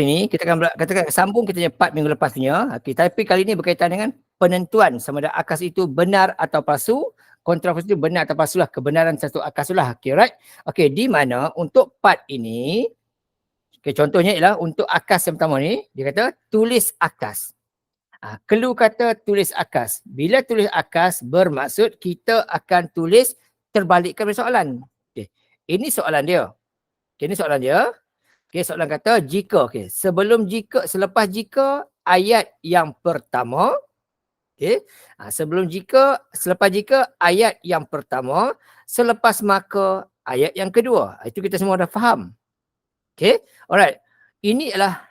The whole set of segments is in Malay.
Ini kita akan katakan sambung kita punya part minggu lepas punya. Okay, tapi kali ini berkaitan dengan penentuan sama ada akas itu benar atau palsu. Kontrafaks itu benar atau palsu lah. Kebenaran satu akas lah. Okay, right? Okay, di mana untuk part ini, okay, contohnya ialah untuk akas yang pertama ni, dia kata tulis akas. Clue kata tulis akas. Bila tulis akas bermaksud kita akan tulis terbalikkan soalan. Okay. Ini soalan dia. Okay, ini soalan dia. Okay, soalan kata jika, okay, selepas jika ayat yang pertama, okay, selepas jika ayat yang pertama, selepas maka ayat yang kedua. Itu kita semua dah faham. Okay, alright. Ini adalah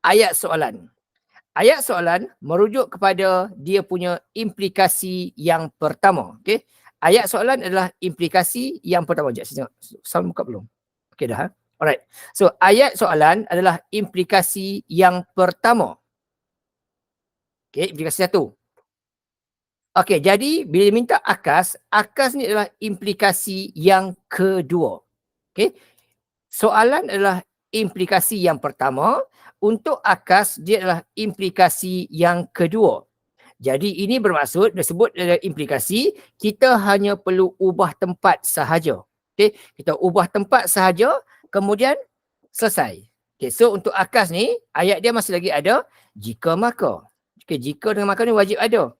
ayat soalan. Ayat soalan merujuk kepada dia punya implikasi yang pertama. Okay, ayat soalan adalah implikasi yang pertama. Sekejap, saya tengok. Sound buka belum? Okay dah. Alright. So, ayat soalan adalah implikasi yang pertama. Okay, implikasi satu. Okay, jadi bila minta akas ni adalah implikasi yang kedua. Okay. Soalan adalah implikasi yang pertama. Untuk akas, dia adalah implikasi yang kedua. Jadi ini bermaksud, disebut adalah implikasi, kita hanya perlu ubah tempat sahaja. Okay, kita ubah tempat sahaja, kemudian selesai. Okay, so untuk akas ni, ayat dia masih lagi ada jika maka. Okay, jika dengan maka ni wajib ada.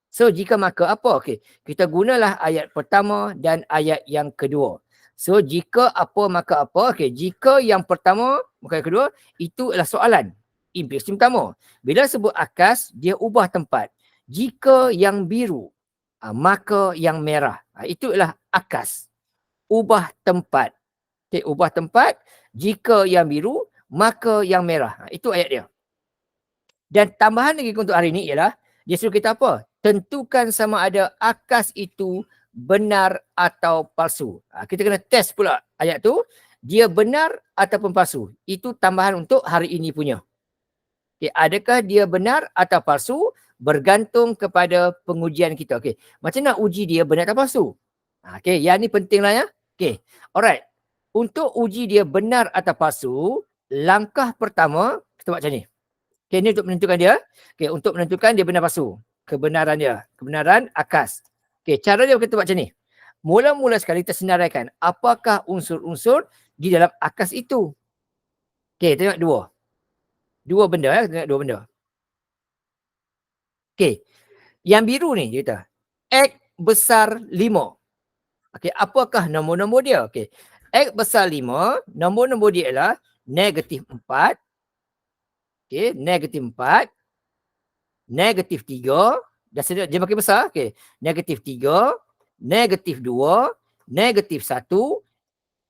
So jika maka apa? Okay, kita gunalah ayat pertama dan ayat yang kedua. So jika apa maka apa. Okay, jika yang pertama maka yang kedua, itu adalah soalan. Implikasi pertama. Bila sebut akas, dia ubah tempat. Jika yang biru, maka yang merah. Itu adalah akas. Ubah tempat. Okay, ubah tempat. Jika yang biru, maka yang merah. Itu ayat dia. Dan tambahan lagi untuk hari ini ialah, dia suruh kita apa? Tentukan sama ada akas itu benar atau palsu. Kita kena test pula ayat tu. Dia benar ataupun palsu. Itu tambahan untuk hari ini punya. Okay, adakah dia benar atau palsu? Bergantung kepada pengujian kita. Okay. Macam nak uji dia benar atau palsu? Okay, yang ni penting lah ya. Okay, alright. Untuk uji dia benar atau palsu, langkah pertama, kita buat macam ni. Okay, ini untuk menentukan dia. Okay, untuk menentukan dia benar palsu. Kebenaran dia. Kebenaran akas. Okay, cara dia kita buat macam ni. Mula-mula sekali kita senaraikan apakah unsur-unsur di dalam akas itu. Okay, tengok dua. Dua benda ya, tengok dua benda. Okay, yang biru ni dia kata, X besar 5. Okay, apakah nombor-nombor dia? Okay, X besar 5, nombor-nombor dia ialah negatif 4. Okay, negatif 4. Negatif 3. Dia makin besar. Okay, negatif 3. Negatif 2. Negatif 1.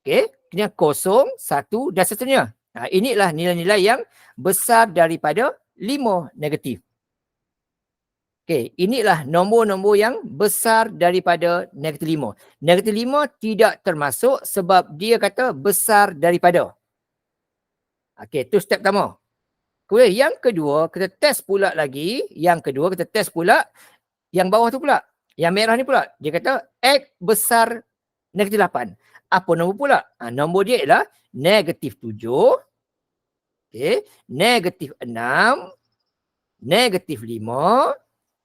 Okay, kemudian 0, 1 dan seterusnya. Inilah nilai-nilai yang besar daripada 5 negatif. Okay, inilah nombor-nombor yang besar daripada negatif 5. Negatif 5 tidak termasuk sebab dia kata besar daripada. Okay, itu step pertama. Kemudian yang kedua, kita test pula lagi. Yang kedua, kita test pula yang bawah tu pula. Yang merah ni pula. Dia kata X besar negatif 8. Apa nombor pula? Nombor dia ialah negatif 7. Okay. Negatif 6. Negatif 5.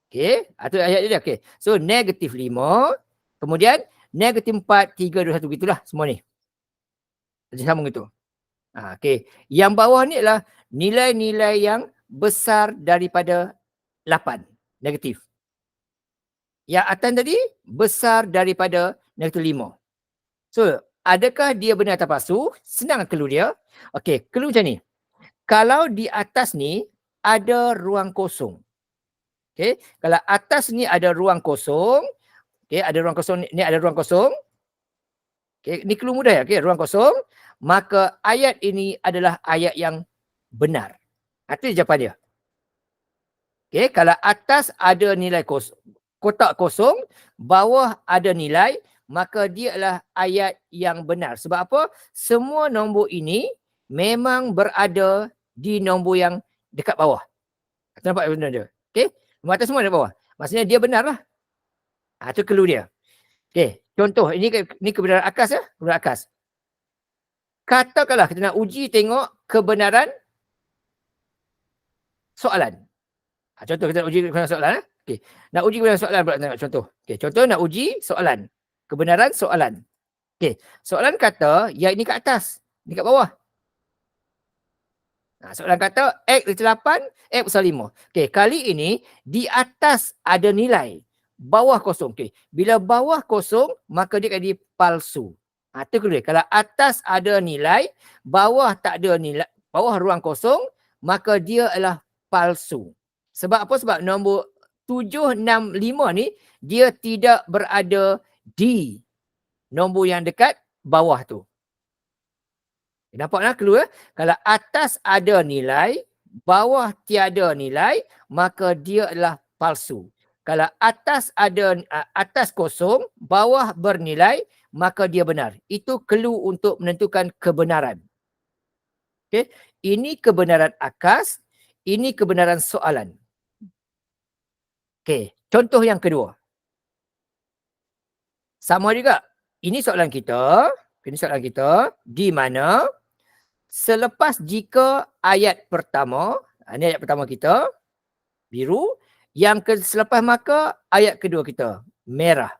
Okay. Itu ayat dia. Okay. So, negatif 5. Kemudian, negatif 4, 3, 2, 1. Begitulah semua ni. Jadi sambung itu. Okay. Yang bawah ni adalah nilai-nilai yang besar daripada 8. Negatif. Yang atas tadi, besar daripada negatif 5. So, adakah dia benar atau palsu? Senang clue dia. Okay, clue macam ni. Kalau di atas ni ada ruang kosong. Okay, kalau atas ni ada ruang kosong. Okay, ada ruang kosong. Ni ada ruang kosong. Okay, ni clue mudah ya. Okay, ruang kosong. Maka ayat ini adalah ayat yang benar. Itu jawapan dia. Okay, kalau atas ada nilai kosong, kotak kosong, bawah ada nilai, maka dia adalah ayat yang benar. Sebab apa? Semua nombor ini memang berada di nombor yang dekat bawah. Nampak benda dia? Okay? Nombor atas semua dekat bawah. Maksudnya dia benar lah. Itu clue dia. Okay. Contoh, ini kebenaran akas ya. Kebenaran akas. Katakanlah kita nak uji tengok kebenaran soalan. Contoh kita nak uji kebenaran soalan. Okey. Nak uji kebenaran soalan pula tengok contoh. Okey, contoh nak uji soalan. Kebenaran soalan. Okey, soalan kata yang ini kat atas, ni kat bawah. Soalan kata X = 8, X besar 5. Okey, kali ini di atas ada nilai, bawah kosong. Okey, bila bawah kosong maka dia jadi palsu. Itu kedua. Kalau atas ada nilai, bawah tak ada nilai, bawah ruang kosong, maka dia adalah palsu. Sebab apa? Sebab nombor 765 ni dia tidak berada di nombor yang dekat bawah tu. Nampak nak keluar? Kalau atas ada nilai, bawah tiada nilai, maka dia adalah palsu. Kalau atas ada atas kosong, bawah bernilai, maka dia benar. Itu clue untuk menentukan kebenaran. Okey, ini kebenaran akas, ini kebenaran soalan. Okey, contoh yang kedua. Sama juga. Ini soalan kita, di mana selepas jika ayat pertama, ini ayat pertama kita, biru, yang selepas maka ayat kedua kita, merah.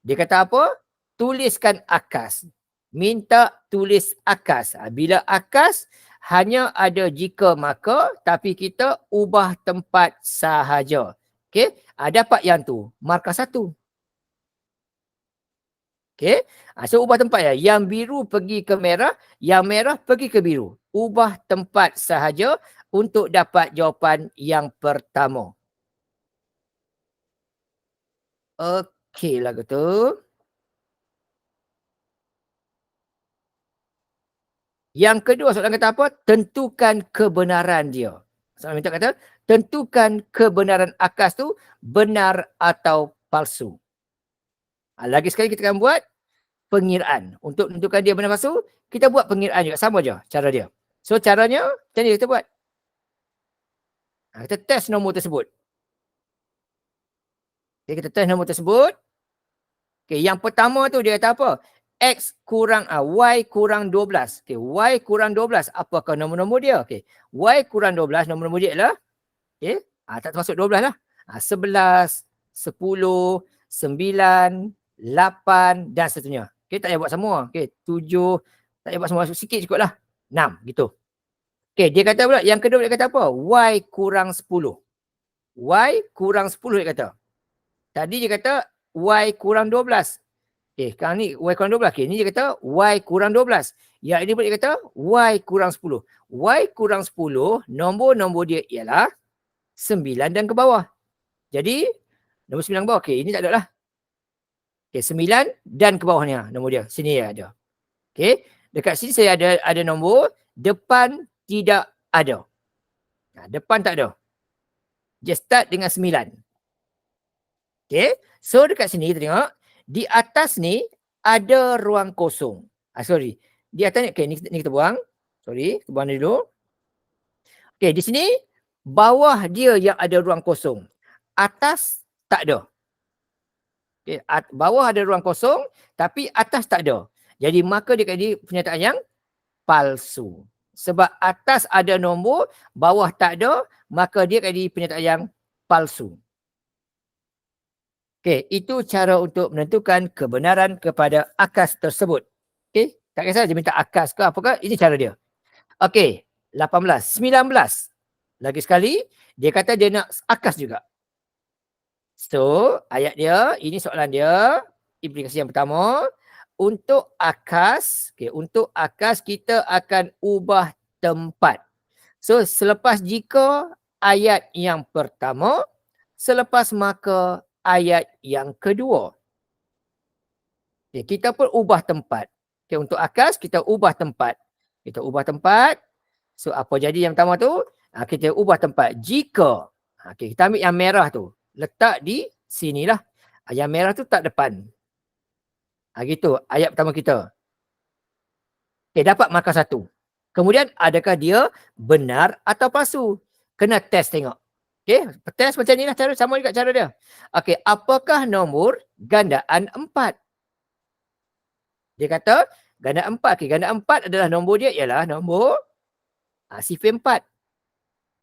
Dia kata apa? Tuliskan akas. Minta tulis akas. Bila akas, hanya ada jika maka, tapi kita ubah tempat sahaja. Okey, dapat yang tu, markah 1. Okey, so ubah tempat ya. Yang biru pergi ke merah, yang merah pergi ke biru. Ubah tempat sahaja untuk dapat jawapan yang pertama. Okey lah gitu. Yang kedua soalan kata apa? Tentukan kebenaran dia. Soalan minta kata, tentukan kebenaran akas tu benar atau palsu. Lagi sekali kita akan buat pengiraan. Untuk menentukan dia benar palsu, kita buat pengiraan juga. Sama je cara dia. So caranya, macam ni kita buat. Kita test nombor tersebut. Okay, kita test nombor tersebut. Okay, yang pertama tu dia kata apa? X kurang Y kurang 12. Okay, Y kurang 12. Apakah nombor-nombor dia? Okay, Y kurang 12, nombor-nombor dia adalah, okay, tak termasuk 12 lah. 11, 10, 9, 8 dan seterusnya. Okay, tak payah buat semua. Okay, 7, tak payah buat semua. Sikit cukup lah. 6 gitu. Okay, dia kata pula, yang kedua dia kata apa? Y kurang 10. Y kurang 10 dia kata. Tadi dia kata Y kurang 12. Okay, sekarang ni Y kurang 12. Okay, ni dia kata Y kurang 12. Yang ini pun dia kata Y kurang 10. Y kurang 10, nombor-nombor dia ialah 9 dan ke bawah. Jadi, nombor 9 ke bawah. Okay, ini tak ada lah. Okay, 9 dan ke bawahnya nombor dia. Sini dia ada. Okay, dekat sini saya ada nombor, depan tidak ada. Depan tak ada. Just start dengan 9. Okay, so dekat sini kita tengok, di atas ni ada ruang kosong. Sorry, di atas ni, okay, ni kita buang. Sorry, kita buang dulu. Okay, di sini bawah dia yang ada ruang kosong. Atas tak ada. Okay, bawah ada ruang kosong, tapi atas tak ada. Jadi maka dia jadi pernyataan yang palsu. Sebab atas ada nombor, bawah tak ada, maka dia jadi pernyataan yang palsu. Okey, itu cara untuk menentukan kebenaran kepada akas tersebut. Okey, tak kisah dia minta akas ke apakah, ini cara dia. Okey, 18, 19. Lagi sekali, dia kata dia nak akas juga. So, ayat dia, ini soalan dia, implikasi yang pertama. Untuk akas, okay, untuk akas kita akan ubah tempat. So, selepas jika ayat yang pertama, selepas maka ayat yang kedua. Okay, kita pun ubah tempat. Okay, untuk akas, kita ubah tempat. Kita ubah tempat. So, apa jadi yang pertama tu? Kita ubah tempat. Jika, okay, kita ambil yang merah tu. Letak di sinilah. Yang merah tu tak depan. Gitu, ayat pertama kita. Okay, dapat markah 1. Kemudian, adakah dia benar atau palsu? Kena test tengok. Okay, test macam ni lah cara, sama juga cara dia. Okay, apakah nombor gandaan 4? Dia kata gandaan 4. Okay, gandaan 4 adalah nombor dia ialah nombor sifir 4.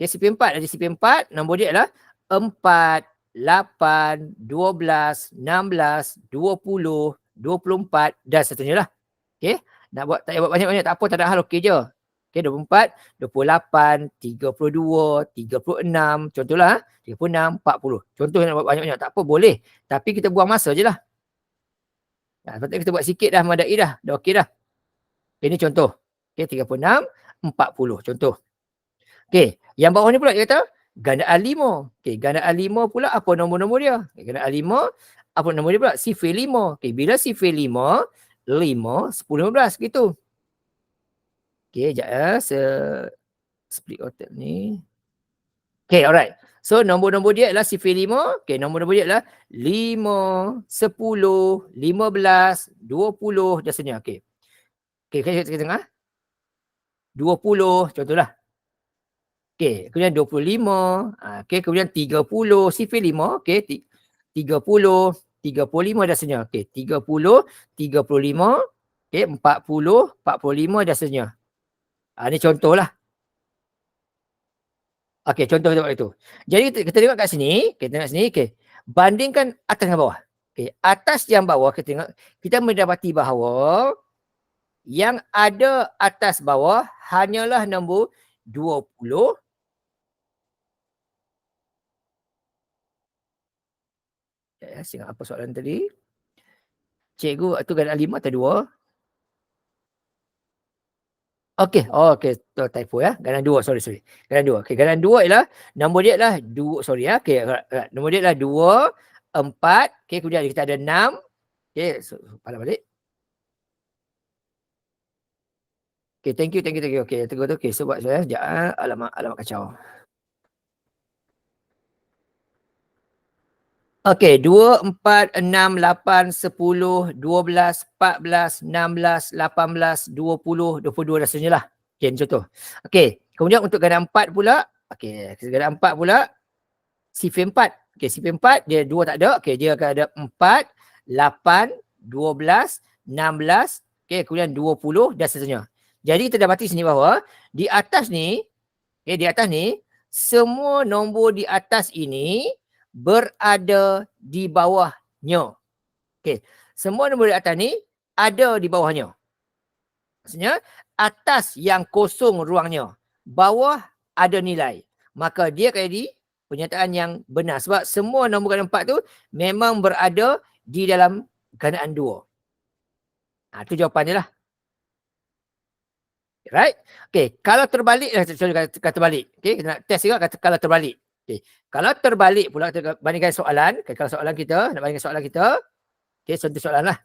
Okay, CP4 ada CP4, nombor dia adalah 4, 8, 12, 16, 20, 24 dan seterusnya lah. Okay, nak buat tak payah buat banyak-banyak, tak apa, tak ada hal, okey je. Okay, 24, 28, 32, 36, contohlah, 36, 40. Contoh nak buat banyak-banyak, tak apa, boleh. Tapi kita buang masa je lah. Patutnya kita buat sikit dah, madai dah okey dah. Okay, ini contoh. Okay, 36, 40, contoh. Okay, yang bawah ni pula dia kata, gandaan 5. Okay, gandaan 5 pula apa nombor-nombor dia? Okay, gandaan 5, apa nombor dia pula? Sifir 5. Okay, bila sifir 5, 5, 10, 15 gitu. Okay, sekejap ya. Split otak ni. Okay, alright. So, nombor-nombor dia adalah sifir 5. Okay, nombor-nombor dia adalah 5, 10, 15, 20 dan seterusnya. Okay. Okay, kita tengah. 20, contohlah. Okay, kemudian 25. Okay, kemudian 30. Sifir 5. Okay, 30, 35 dan seterusnya. Okay, 30, 35. Okay, 40, 45 dan seterusnya. Ini contohlah. Okey, contoh kita buat itu. Jadi kita tengok kat sini, kita tengok sini, okey. Bandingkan atas dengan bawah. Okey, atas yang bawah kita tengok, kita mendapati bahawa yang ada atas bawah hanyalah nombor 20. Ya, saya ingat apa soalan tadi? Cikgu, tu gandaan 5 atau 2? Okey, okey, typo ya. Gandaan 2, sorry. Gandaan 2. Okey, gandaan 2 ialah nombor dia adalah 2, sorry ya. Okey, nombor dia adalah 2, 4, okey, kemudian kita ada 6. Okey, pala balik. Okay, thank you. Okay, tunggu tu. Okay, sebab saya sekejap. Alamak kacau. Okay, 2, 4, 6, 8, 10, 12, 14, 16, 18, 20, 22 dan seterusnya lah. Okay, ini contoh. Okay, kemudian untuk gandaan 4 pula. Okay, gandaan 4 pula. Sifir 4. Okay, sifir 4, dia 2 tak ada. Okay, dia akan ada 4, 8, 12, 16, okay, kemudian 20 dan seterusnya. Jadi kita dapati sini bahawa di atas ni, semua nombor di atas ini berada di bawahnya. Okay, semua nombor di atas ni ada di bawahnya. Maksudnya atas yang kosong ruangnya, bawah ada nilai. Maka dia akan jadi pernyataan yang benar. Sebab semua nombor gandaan 4 tu memang berada di dalam gandaan 2. Itu jawapan dia lah. Right? Okay, kalau terbalik, kata balik. Okay, kita nak test juga kalau terbalik. Okay, kalau terbalik pula, kita bandingkan soalan. Okay, kalau soalan kita, nak bandingkan soalan kita. Okay, contoh soalan lah.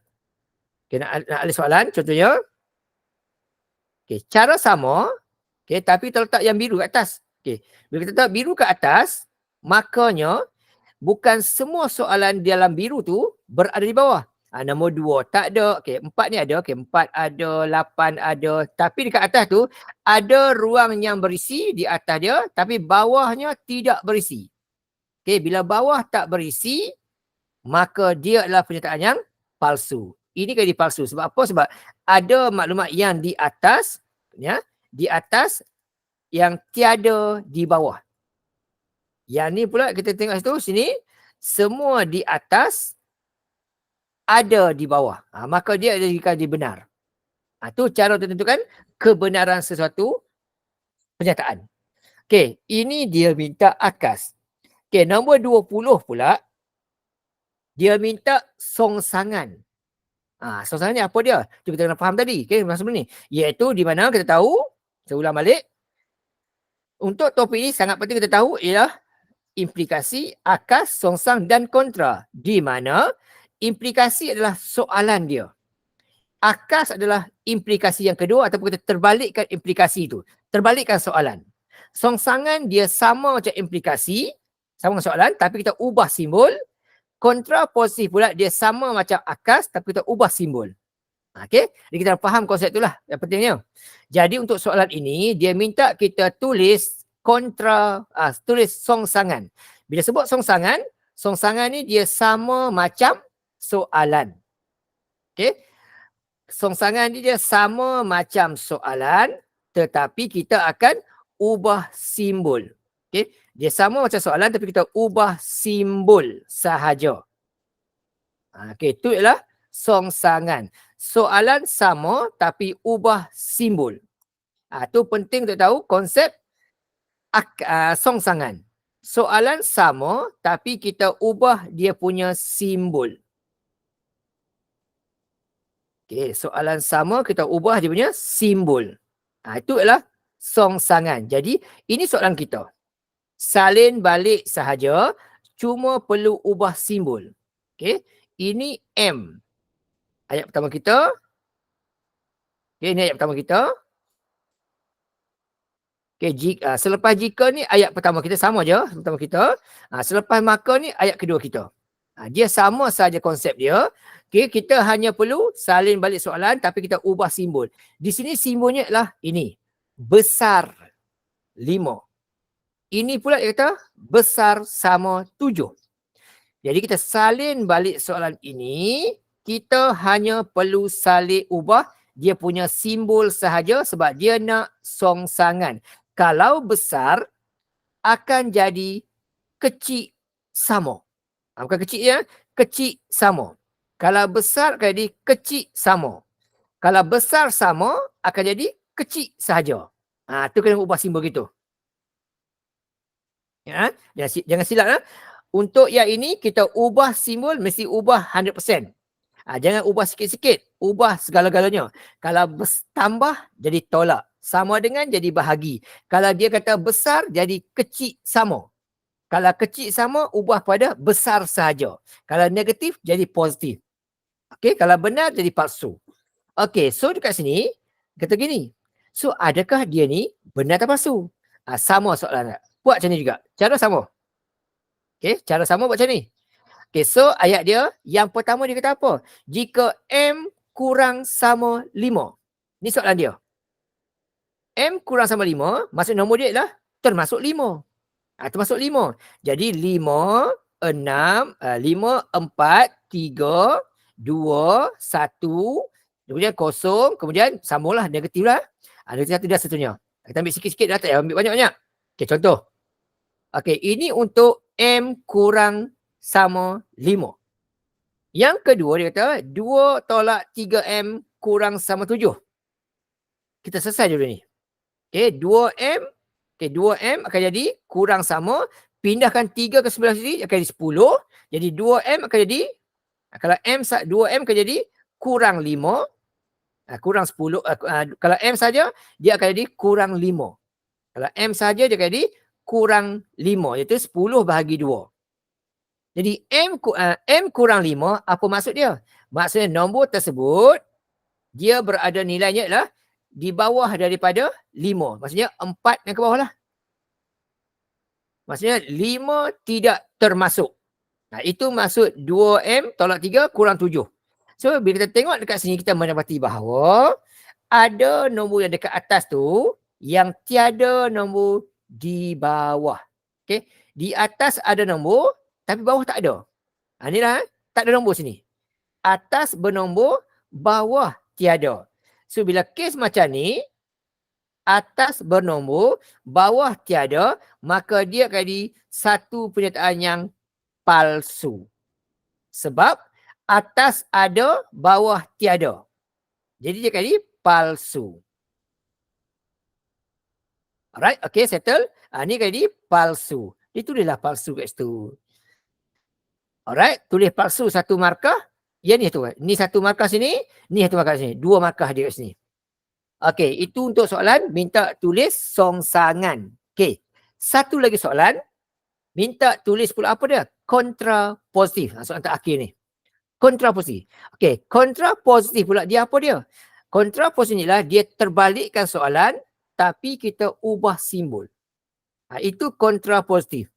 Okay, nak alih soalan, contohnya. Okay, cara sama. Okay, tapi terletak yang biru kat atas. Okay, bila kita letak biru kat atas, makanya bukan semua soalan dalam biru tu berada di bawah. Nombor 2 tak ada. Okey, 4 ni ada. Okey, 4 ada, 8 ada. Tapi dekat atas tu ada ruang yang berisi di atas dia, tapi bawahnya tidak berisi. Okey, bila bawah tak berisi, maka dia adalah pernyataan yang palsu. Ini kali palsu. Sebab apa? Sebab ada maklumat yang di atas, ya, di atas yang tiada di bawah. Yang ni pula kita tengok situ, sini, semua di atas ada di bawah. Maka dia jadi benar. Itu cara untuk tentukan kebenaran sesuatu pernyataan. Okey, ini dia minta akas. Okey, nombor 20 pula, dia minta songsangan. Songsangan ni apa dia? Itu kita kena faham tadi. Okey, masa ni. Iaitu di mana kita tahu, saya ulang balik. Untuk topik ini sangat penting kita tahu ialah implikasi, akas, songsang dan kontra. Di mana implikasi adalah soalan dia. Akas adalah implikasi yang kedua ataupun kita terbalikkan implikasi itu. Terbalikkan soalan. Songsangan dia sama macam implikasi, sama dengan soalan tapi kita ubah simbol. Kontra positif pula dia sama macam akas tapi kita ubah simbol. Okey, jadi kita faham konsep itulah yang pentingnya. Jadi untuk soalan ini dia minta kita tulis tulis songsangan. Bila sebut songsangan, songsangan ni dia sama macam soalan. Okey. Songsangan ni dia sama macam soalan tetapi kita akan ubah simbol. Okey, dia sama macam soalan tapi kita ubah simbol sahaja. Okey, itu ialah songsangan. Soalan sama tapi ubah simbol. Tu penting untuk tahu konsep songsangan. Soalan sama tapi kita ubah dia punya simbol. Okey, soalan sama kita ubah dia punya simbol. Itu adalah songsangan. Jadi ini soalan kita. Salin balik sahaja, cuma perlu ubah simbol. Okey, ini M. Ayat pertama kita. Okey, ini ayat pertama kita. Okey, selepas jika ni ayat pertama kita sama je, pertama kita. Selepas maka ni ayat kedua kita. Dia sama saja konsep dia. Okey, kita hanya perlu salin balik soalan tapi kita ubah simbol. Di sini simbolnya adalah ini. Besar 5. Ini pula dia kata besar sama 7. Jadi kita salin balik soalan ini, kita hanya perlu salin ubah dia punya simbol sahaja sebab dia nak songsangan. Kalau besar akan jadi kecil sama. Bukan kecil ya, kecil sama. Kalau besar akan jadi kecil sama. Kalau besar sama akan jadi kecil sahaja. Tu kena ubah simbol gitu. Ya, jangan silap ya. Untuk yang ini kita ubah simbol mesti ubah 100%. Jangan ubah sikit-sikit, ubah segala-galanya. Kalau tambah jadi tolak. Sama dengan jadi bahagi. Kalau dia kata besar jadi kecil sama. Kalau kecil sama ubah pada besar sahaja. Kalau negatif jadi positif. Okey, kalau benar jadi palsu. Okey, so dekat sini kata gini. So adakah dia ni benar atau palsu? Sama soalan. Buat macam ni juga. Cara sama. Okey, cara sama buat macam ni. Okey, so ayat dia yang pertama dia kata apa? Jika M kurang sama 5. Ni soalan dia. M kurang sama 5, maksud nombor dia adalah termasuk 5. Termasuk 5. Jadi 5, 6, 5, 4, 3, 2, 1, kemudian kosong, kemudian sambunglah negatif lah. Negatif satu dan seterusnya. Kita ambil sikit-sikit dah, tak payah ambil banyak-banyak. Okey, contoh. Okey, ini untuk M kurang sama 5. Yang kedua dia kata 2 tolak 3M kurang sama 7. Kita selesai dulu ni. Okey, 2M. Okey, 2M akan jadi kurang sama. Pindahkan 3 ke sebelah sini akan jadi 10. Jadi 2M akan jadi, kalau 2M akan jadi kurang 5. Kurang 10. Kalau M saja dia akan jadi kurang 5. Kalau M saja dia akan jadi kurang 5. Iaitu 10 bahagi 2. Jadi M kurang 5, apa maksud dia? Maksudnya nombor tersebut, dia berada nilainya adalah di bawah daripada 5. Maksudnya 4 yang ke bawah lah. Maksudnya 5 tidak termasuk. Itu maksud 2M tolak 3 kurang 7. So, bila kita tengok dekat sini, kita mendapati bahawa ada nombor yang dekat atas tu yang tiada nombor di bawah. Okay? Di atas ada nombor, tapi bawah tak ada. Inilah tak ada nombor sini. Atas bernombor, bawah tiada. So bila kes macam ni, atas bernombor, bawah tiada, maka dia akan jadi satu pernyataan yang palsu. Sebab atas ada, bawah tiada. Jadi dia akan jadi palsu. Alright, okay, settle. Ni akan jadi palsu. Dia tulislah palsu kat situ. Alright, tulis palsu satu markah. Ya ni tu. Ni satu markah sini, ni satu markah sini. 2 markah dia kat sini. Okey, itu untuk soalan minta tulis songsangan. Okey. Satu lagi soalan, minta tulis pula apa dia? Kontra positif. Soalan terakhir ni. Kontra positif. Okey, kontra positif pula dia apa dia? Kontra positif ni lah dia terbalikkan soalan tapi kita ubah simbol. Itu kontra positif.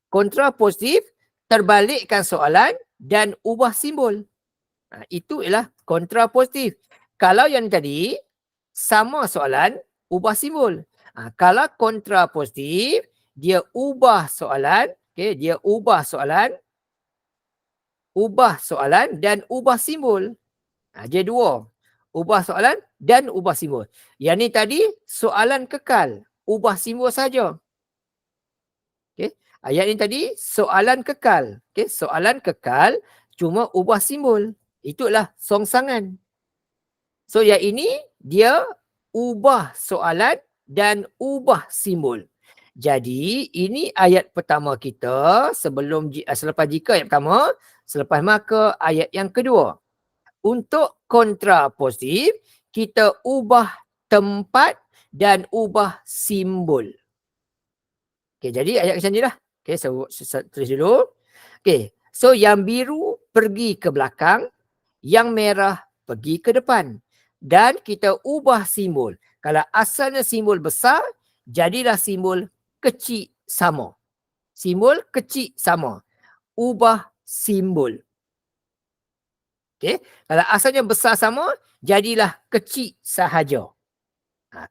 Kontra positif terbalikkan soalan dan ubah simbol. Itu ialah kontra positif. Kalau yang tadi sama soalan, ubah simbol. Kalau kontra positif, dia ubah soalan, okay, dia ubah soalan dan ubah simbol. Dia dua. Ubah soalan dan ubah simbol. Yang ni tadi soalan kekal, ubah simbol saja. Ayat ini tadi soalan kekal. Okey, soalan kekal cuma ubah simbol. Itulah songsangan. So yang ini dia ubah soalan dan ubah simbol. Jadi ini ayat pertama kita selepas jika ayat pertama, selepas maka ayat yang kedua. Untuk kontrapositif kita ubah tempat dan ubah simbol. Okey, jadi ayat macam ni lah. Okey, saya tulis dulu. Okey, so yang biru pergi ke belakang, yang merah pergi ke depan. Dan kita ubah simbol. Kalau asalnya simbol besar, jadilah simbol kecil sama. Simbol kecil sama. Ubah simbol. Okey, kalau asalnya besar sama, jadilah kecil sahaja.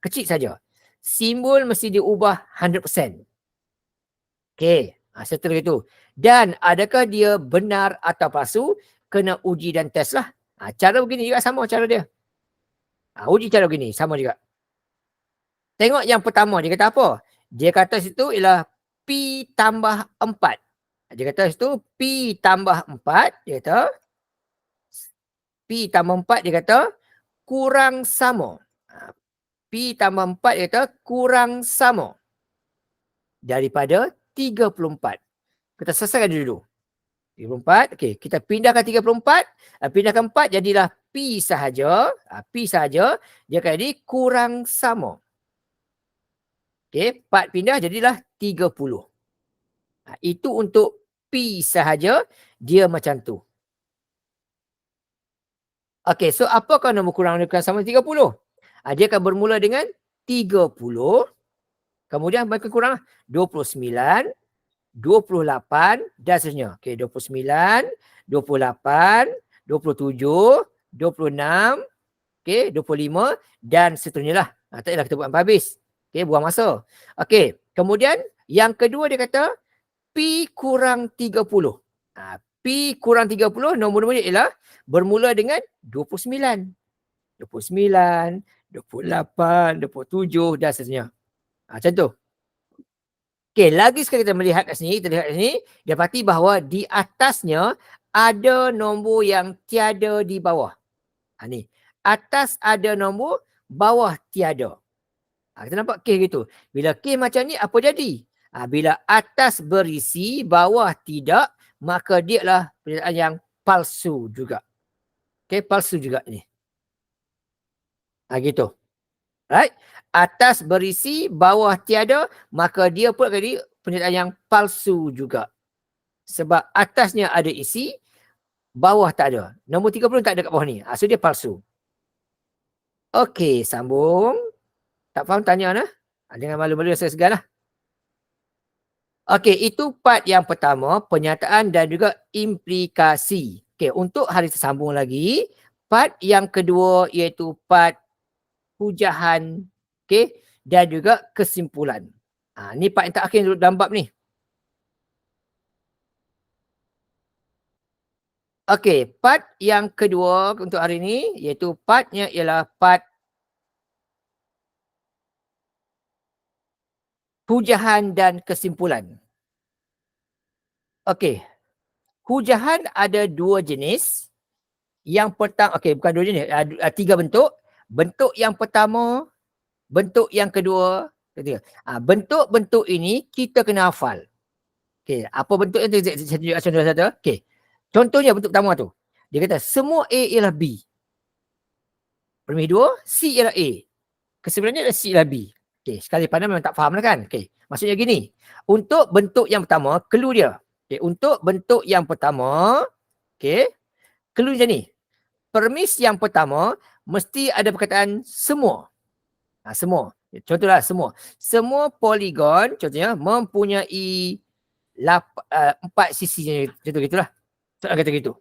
Kecil saja. Simbol mesti diubah 100%. Okey, setelah itu. Dan adakah dia benar atau palsu? Kena uji dan test lah. Cara begini juga sama cara dia. Uji cara begini, sama juga. Tengok yang pertama, dia kata apa? Dia kata situ ialah P tambah 4. Dia kata situ P tambah 4, dia kata P tambah 4, dia kata kurang sama. P tambah 4, dia kata kurang sama daripada 34. Kita selesaikan dulu. 34, okey, kita pindahkan 34, pindahkan 4 jadilah P sahaja. P sahaja, dia akan jadi kurang sama. Okey, 4 pindah jadilah 30. Itu untuk P sahaja, dia macam tu. Okey, so apakah nombor kurang sama 30? Dia akan bermula dengan 30, kemudian makin kurang 29, 28 dan seterusnya. Okey, 29, 28, 27, 26, okey, 25 dan seterusnya lah. Tak payahlah kita buat sampai habis. Okey, buang masa. Okey, kemudian yang kedua dia kata P kurang 30. P kurang 30 nombor-nombor dia ialah bermula dengan 29. 29, 28, 27 dan seterusnya. Macam tu. Okey, lagi sekali kita melihat kat sini, kita lihat kat sini, dapati bahawa di atasnya ada nombor yang tiada di bawah. Ni. Atas ada nombor, bawah tiada. Kita nampak kes gitu. Bila kes macam ni, apa jadi? Bila atas berisi, bawah tidak, maka dia adalah pernyataan yang palsu juga. Okey, palsu juga ni. Gitu. Right? Atas berisi, bawah tiada, maka dia pun akan jadi pernyataan yang palsu juga. Sebab atasnya ada isi, bawah tak ada. Nombor 30 tak ada kat bawah ni. So dia palsu. Okey, sambung. Tak faham tanya nah. Jangan malu-malu, saya segan lah. Okey, itu part yang pertama, pernyataan dan juga implikasi. Okey, untuk hari tersambung lagi, part yang kedua iaitu part hujahan, okey, dan juga kesimpulan. Ni part yang terakhir dalam bab ni. Okey, part yang kedua untuk hari ni iaitu partnya ialah part hujahan dan kesimpulan. Okey, hujahan ada dua jenis. Yang pertama, okey, bukan dua jenis, tiga bentuk. Bentuk yang pertama, bentuk yang kedua, ketiga. Bentuk-bentuk ini kita kena hafal. Okey, apa bentuknya tu? Saya tunjuk satu-satu. Okey. Contohnya bentuk pertama tu. Dia kata semua A ialah B. Permih dua, C ialah A. Kesimpulannya adalah C ialah B. Okey, sekali pandang memang tak faham lah kan? Okey, maksudnya gini. Untuk bentuk yang pertama, clue dia. Okey, untuk bentuk yang pertama, okey, clue macam ni. Permis yang pertama mesti ada perkataan semua. Semua. Contohlah semua. Semua poligon contohnya mempunyai 4 sisi. Contoh gitulah. Soalan kata gitu.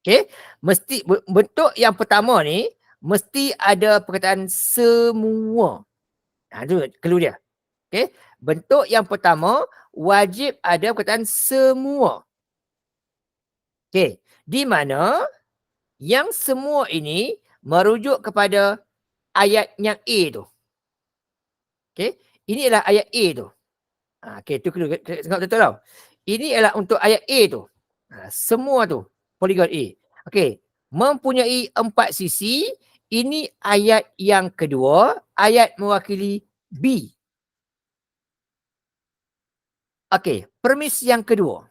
Okey. Mesti bentuk yang pertama ni mesti ada perkataan semua. Itu clue dia. Okey. Bentuk yang pertama wajib ada perkataan semua. Okey. Di mana yang semua ini merujuk kepada ayat yang A tu. Okey. Ini adalah ayat A tu. Okey, tu kena tengok betul tau. Ini ialah untuk ayat A tu. Semua tu poligon A. Okey, mempunyai 4 sisi. Ini ayat yang kedua, ayat mewakili B. Okey, premis yang kedua.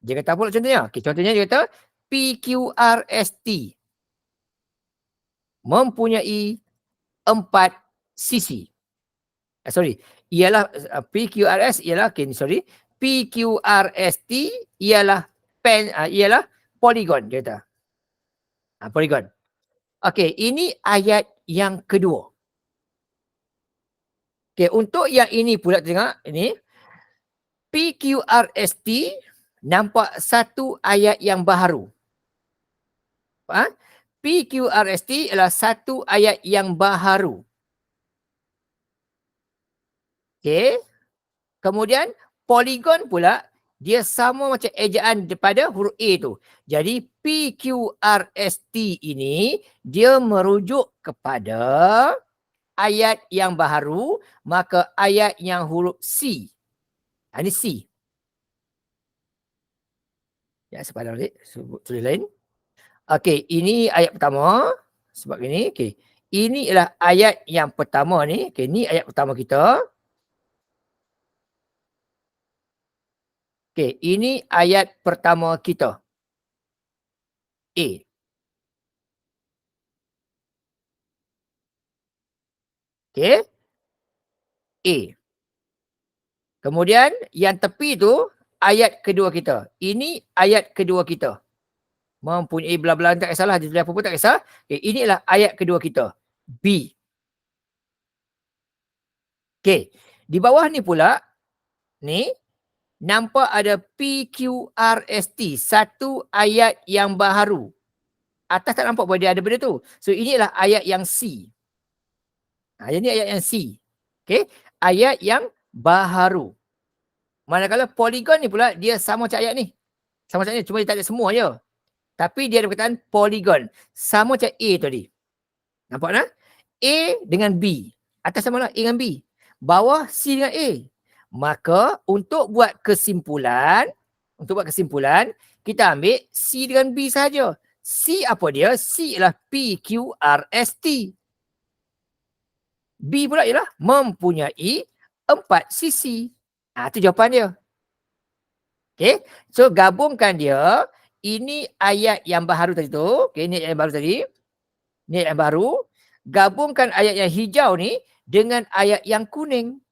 Dia kata apa pula contohnya? Okey, contohnya dia kata PQRST mempunyai 4 sisi. Ialah PQRS ialah PQRST ialah ialah poligon dia kata. Poligon. Okey, ini ayat yang kedua. Okey, untuk yang ini pula tengok ini PQRST nampak satu ayat yang baharu. PQRST adalah satu ayat yang baharu. Okey. Kemudian poligon pula dia sama macam ejaan daripada huruf A tu. Jadi PQRST ini dia merujuk kepada ayat yang baharu, maka ayat yang huruf C. Ini C. Ya, sepadan balik. Tulis lain. Okey, ini ayat pertama. Sebab ini, okey. Ini ialah ayat yang pertama ni. Okey, ni ayat pertama kita. Okey, ini ayat pertama kita. A. Okey. A. Kemudian yang tepi tu ayat kedua kita. Ini ayat kedua kita. Mempunyai bla-bla tak kisahlah. Dia tulis apa pun tak kisah. Okay, ini adalah ayat kedua kita. B. Okey. Di bawah ni pula, ni, nampak ada PQRST. Satu ayat yang baharu. Atas tak nampak bahawa dia ada benda tu. So, ini adalah ayat yang C. Ini ayat yang C. Okey. Ayat yang baharu. Manakala poligon ni pula, dia sama macam ayat ni. Sama macam ni. Cuma dia tak ada semua je. Tapi dia ada perkataan poligon. Sama macam A tadi. Nampak tak? A dengan B. Atas sama lah A dengan B. Bawah C dengan A. Maka untuk buat kesimpulan, kita ambil C dengan B saja. C apa dia? C ialah PQRST. B pula ialah mempunyai 4 sisi. Itu jawapan dia. Okay. So gabungkan dia. Ini ayat yang baharu tadi tu. Okay, ini ayat yang baru tadi. Ini ayat yang baru. Gabungkan ayat yang hijau ni dengan ayat yang kuning.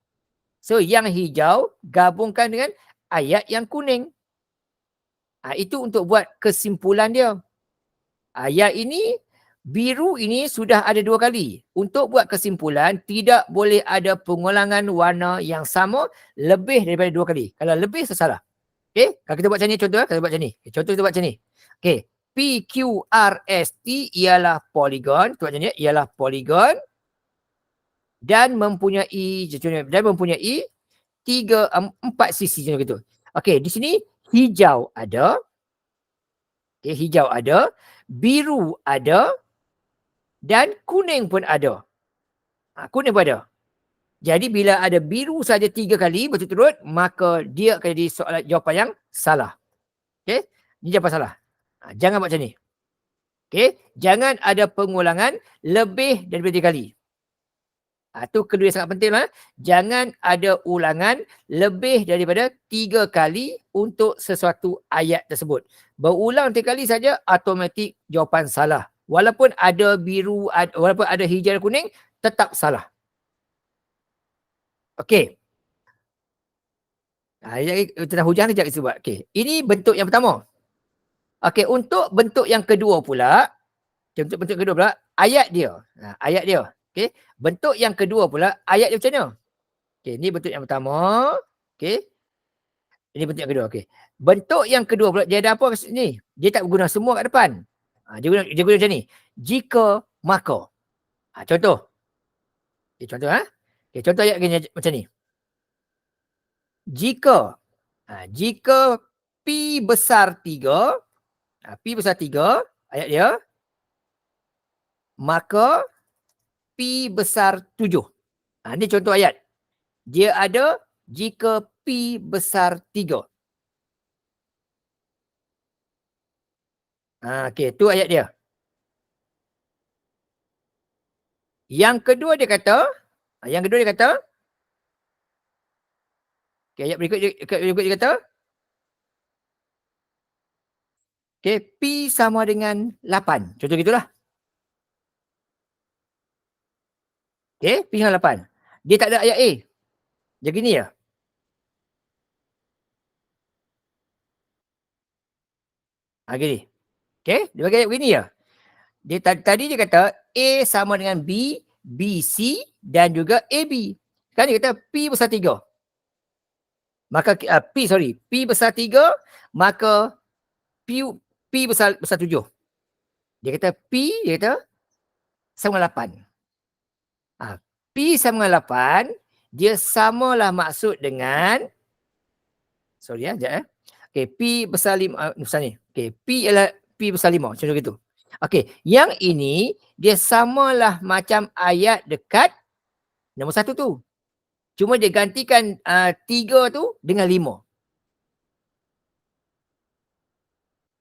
So yang hijau gabungkan dengan ayat yang kuning. Itu untuk buat kesimpulan dia. Ayat ini, biru ini sudah ada 2 kali. Untuk buat kesimpulan, tidak boleh ada pengulangan warna yang sama lebih daripada 2 kali. Kalau lebih, salah. Okay, kalau kita buat macam ni contoh, kita buat macam ni. Contoh kita buat macam ni. Okay, PQRST ialah poligon. Kita buat macam ni, ialah poligon. Dan mempunyai 4 sisi macam itu. Okay, di sini hijau ada. Okay, hijau ada. Biru ada. Dan kuning pun ada. Kuning pun ada. Jadi bila ada biru saja 3 kali berturut-turut, maka dia akan jadi soalan jawapan yang salah. Okey? Ini jawapan salah. Jangan buat macam ni. Okey? Jangan ada pengulangan lebih daripada 3 kali. Itu kedua yang sangat penting. Jangan ada ulangan lebih daripada 3 kali untuk sesuatu ayat tersebut. Berulang 3 kali saja, automatik jawapan salah. Walaupun ada biru, walaupun ada hijau dan kuning, tetap salah. Okey. Tentang hujan ni jangan sebut. Okey. Ini bentuk yang pertama. Okey, untuk bentuk yang kedua pula, bentuk kedua pula, ayat dia. Ayat dia. Okey. Bentuk yang kedua pula, ayat dia macam mana? Okey, ini bentuk yang pertama. Okey. Ini bentuk yang kedua. Okey. Bentuk yang kedua pula, dia ada apa kat sini? Dia tak guna semua kat depan. Dia guna macam ni. Jika, maka. Contoh. Okay, contoh. Okay, contoh ayat macam ni. Jika P besar 3, P besar 3, ayat dia, maka P besar 7. Ini contoh ayat. Dia ada jika P besar 3. Okey, tu ayat dia. Yang kedua dia kata, yang kedua dia kata, okey, ayat berikut dia kata, okey, P sama dengan 8. Contoh gitulah. Okey, P sama 8. Dia tak ada ayat A. Dia gini ya. Gini. Okey, dia bagi ayat begini ya. Dia tadi dia kata A sama dengan B, BC dan juga AB. Sekarang dia kata P besar 3. Maka P besar 3, maka P besar 7. Dia kata dia kata sama 8. P sama 8, dia samalah maksud dengan, sorry sekejap Okey, P besar 5, besar ni. Okey, P ialah P besar 5, contoh gitu. Okey, yang ini dia samalah macam ayat dekat nombor 1 tu. Cuma dia gantikan 3 tu dengan 5.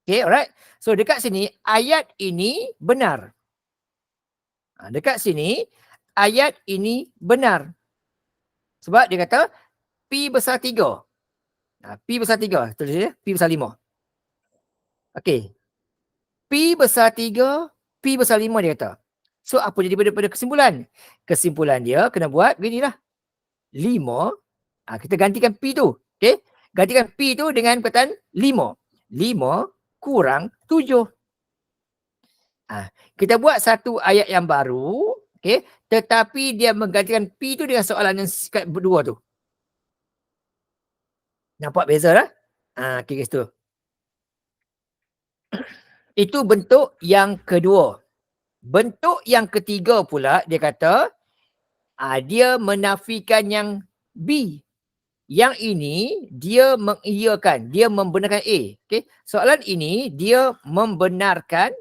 Okey, alright. So dekat sini ayat ini benar. Dekat sini ayat ini benar. Sebab dia kata P besar 3. P besar 3. Tulis dia, P besar 5. Okey. P besar 3, P besar 5 dia kata. So apa jadi pada kesimpulan? Kesimpulan dia kena buat beginilah. 5, kita gantikan P tu. Okey. Gantikan P tu dengan perkataan 5. 5 kurang 7. Kita buat satu ayat yang baru. Okey. Tetapi dia menggantikan P tu dengan soalan yang berdua tu. Nampak beza dah? Okey guys tu. Itu bentuk yang kedua. Bentuk yang ketiga pula dia kata dia menafikan yang B. Yang ini dia mengiyakan, dia membenarkan A. Okey. Soalan ini dia membenarkan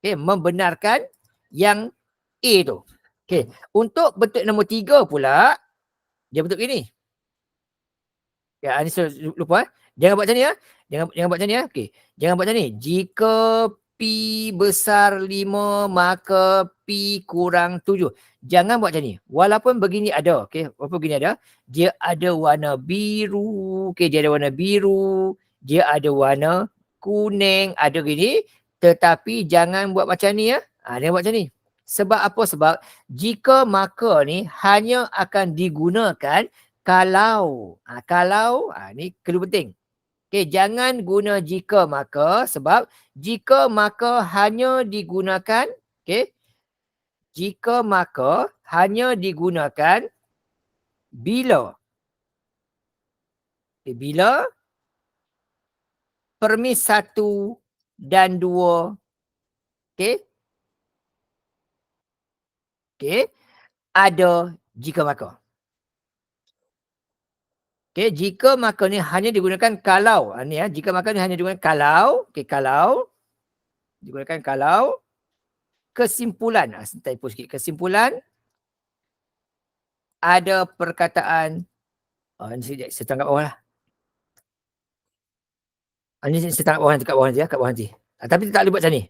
membenarkan yang A tu. Okey. Untuk bentuk nombor 3 pula dia bentuk ini. Ya, ni lupa. Jangan buat macam ni ya. Jangan buat macam ni ya. Okey. Jangan buat macam ni. Jika P besar 5 maka P kurang 7. Jangan buat macam ni. Walaupun begini ada, okey. Walaupun begini ada, dia ada warna biru, okey, dia ada warna biru, dia ada warna kuning, ada gini, tetapi jangan buat macam ni ya. Jangan buat macam ni. Sebab apa? Sebab jika maka ni hanya akan digunakan kalau ni clue penting. Okey, jangan guna jika maka sebab jika maka hanya digunakan, okey, jika maka hanya digunakan bila bila permis 1 dan 2, okey, okey, ada jika maka. Okey, jika maka ni hanya digunakan kalau. Ni ya, jika maka ni hanya digunakan kalau, okey, kalau digunakan kalau kesimpulan, typo sikit, kesimpulan ada perkataan, ni saya tangkap bawah lah. Ni saya tangkap bawah nanti, kat bawah nanti ya, kat bawah nanti. Tapi tak boleh buat macam ni.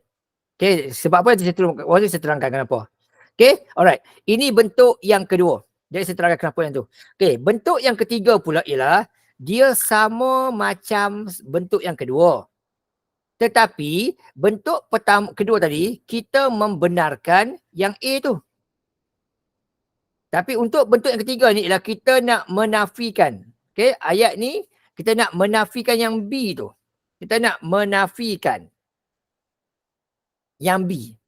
Okey, sebab apa nanti saya turun kat bawah ni, saya terangkan kenapa. Okey, alright. Ini bentuk yang kedua. Jadi saya terangkan kenapa yang tu. Okey, bentuk yang ketiga pula ialah dia sama macam bentuk yang kedua. Tetapi bentuk kedua tadi kita membenarkan yang A tu. Tapi untuk bentuk yang ketiga ni ialah kita nak menafikan. Okey, ayat ni kita nak menafikan yang B tu. Kita nak menafikan yang B.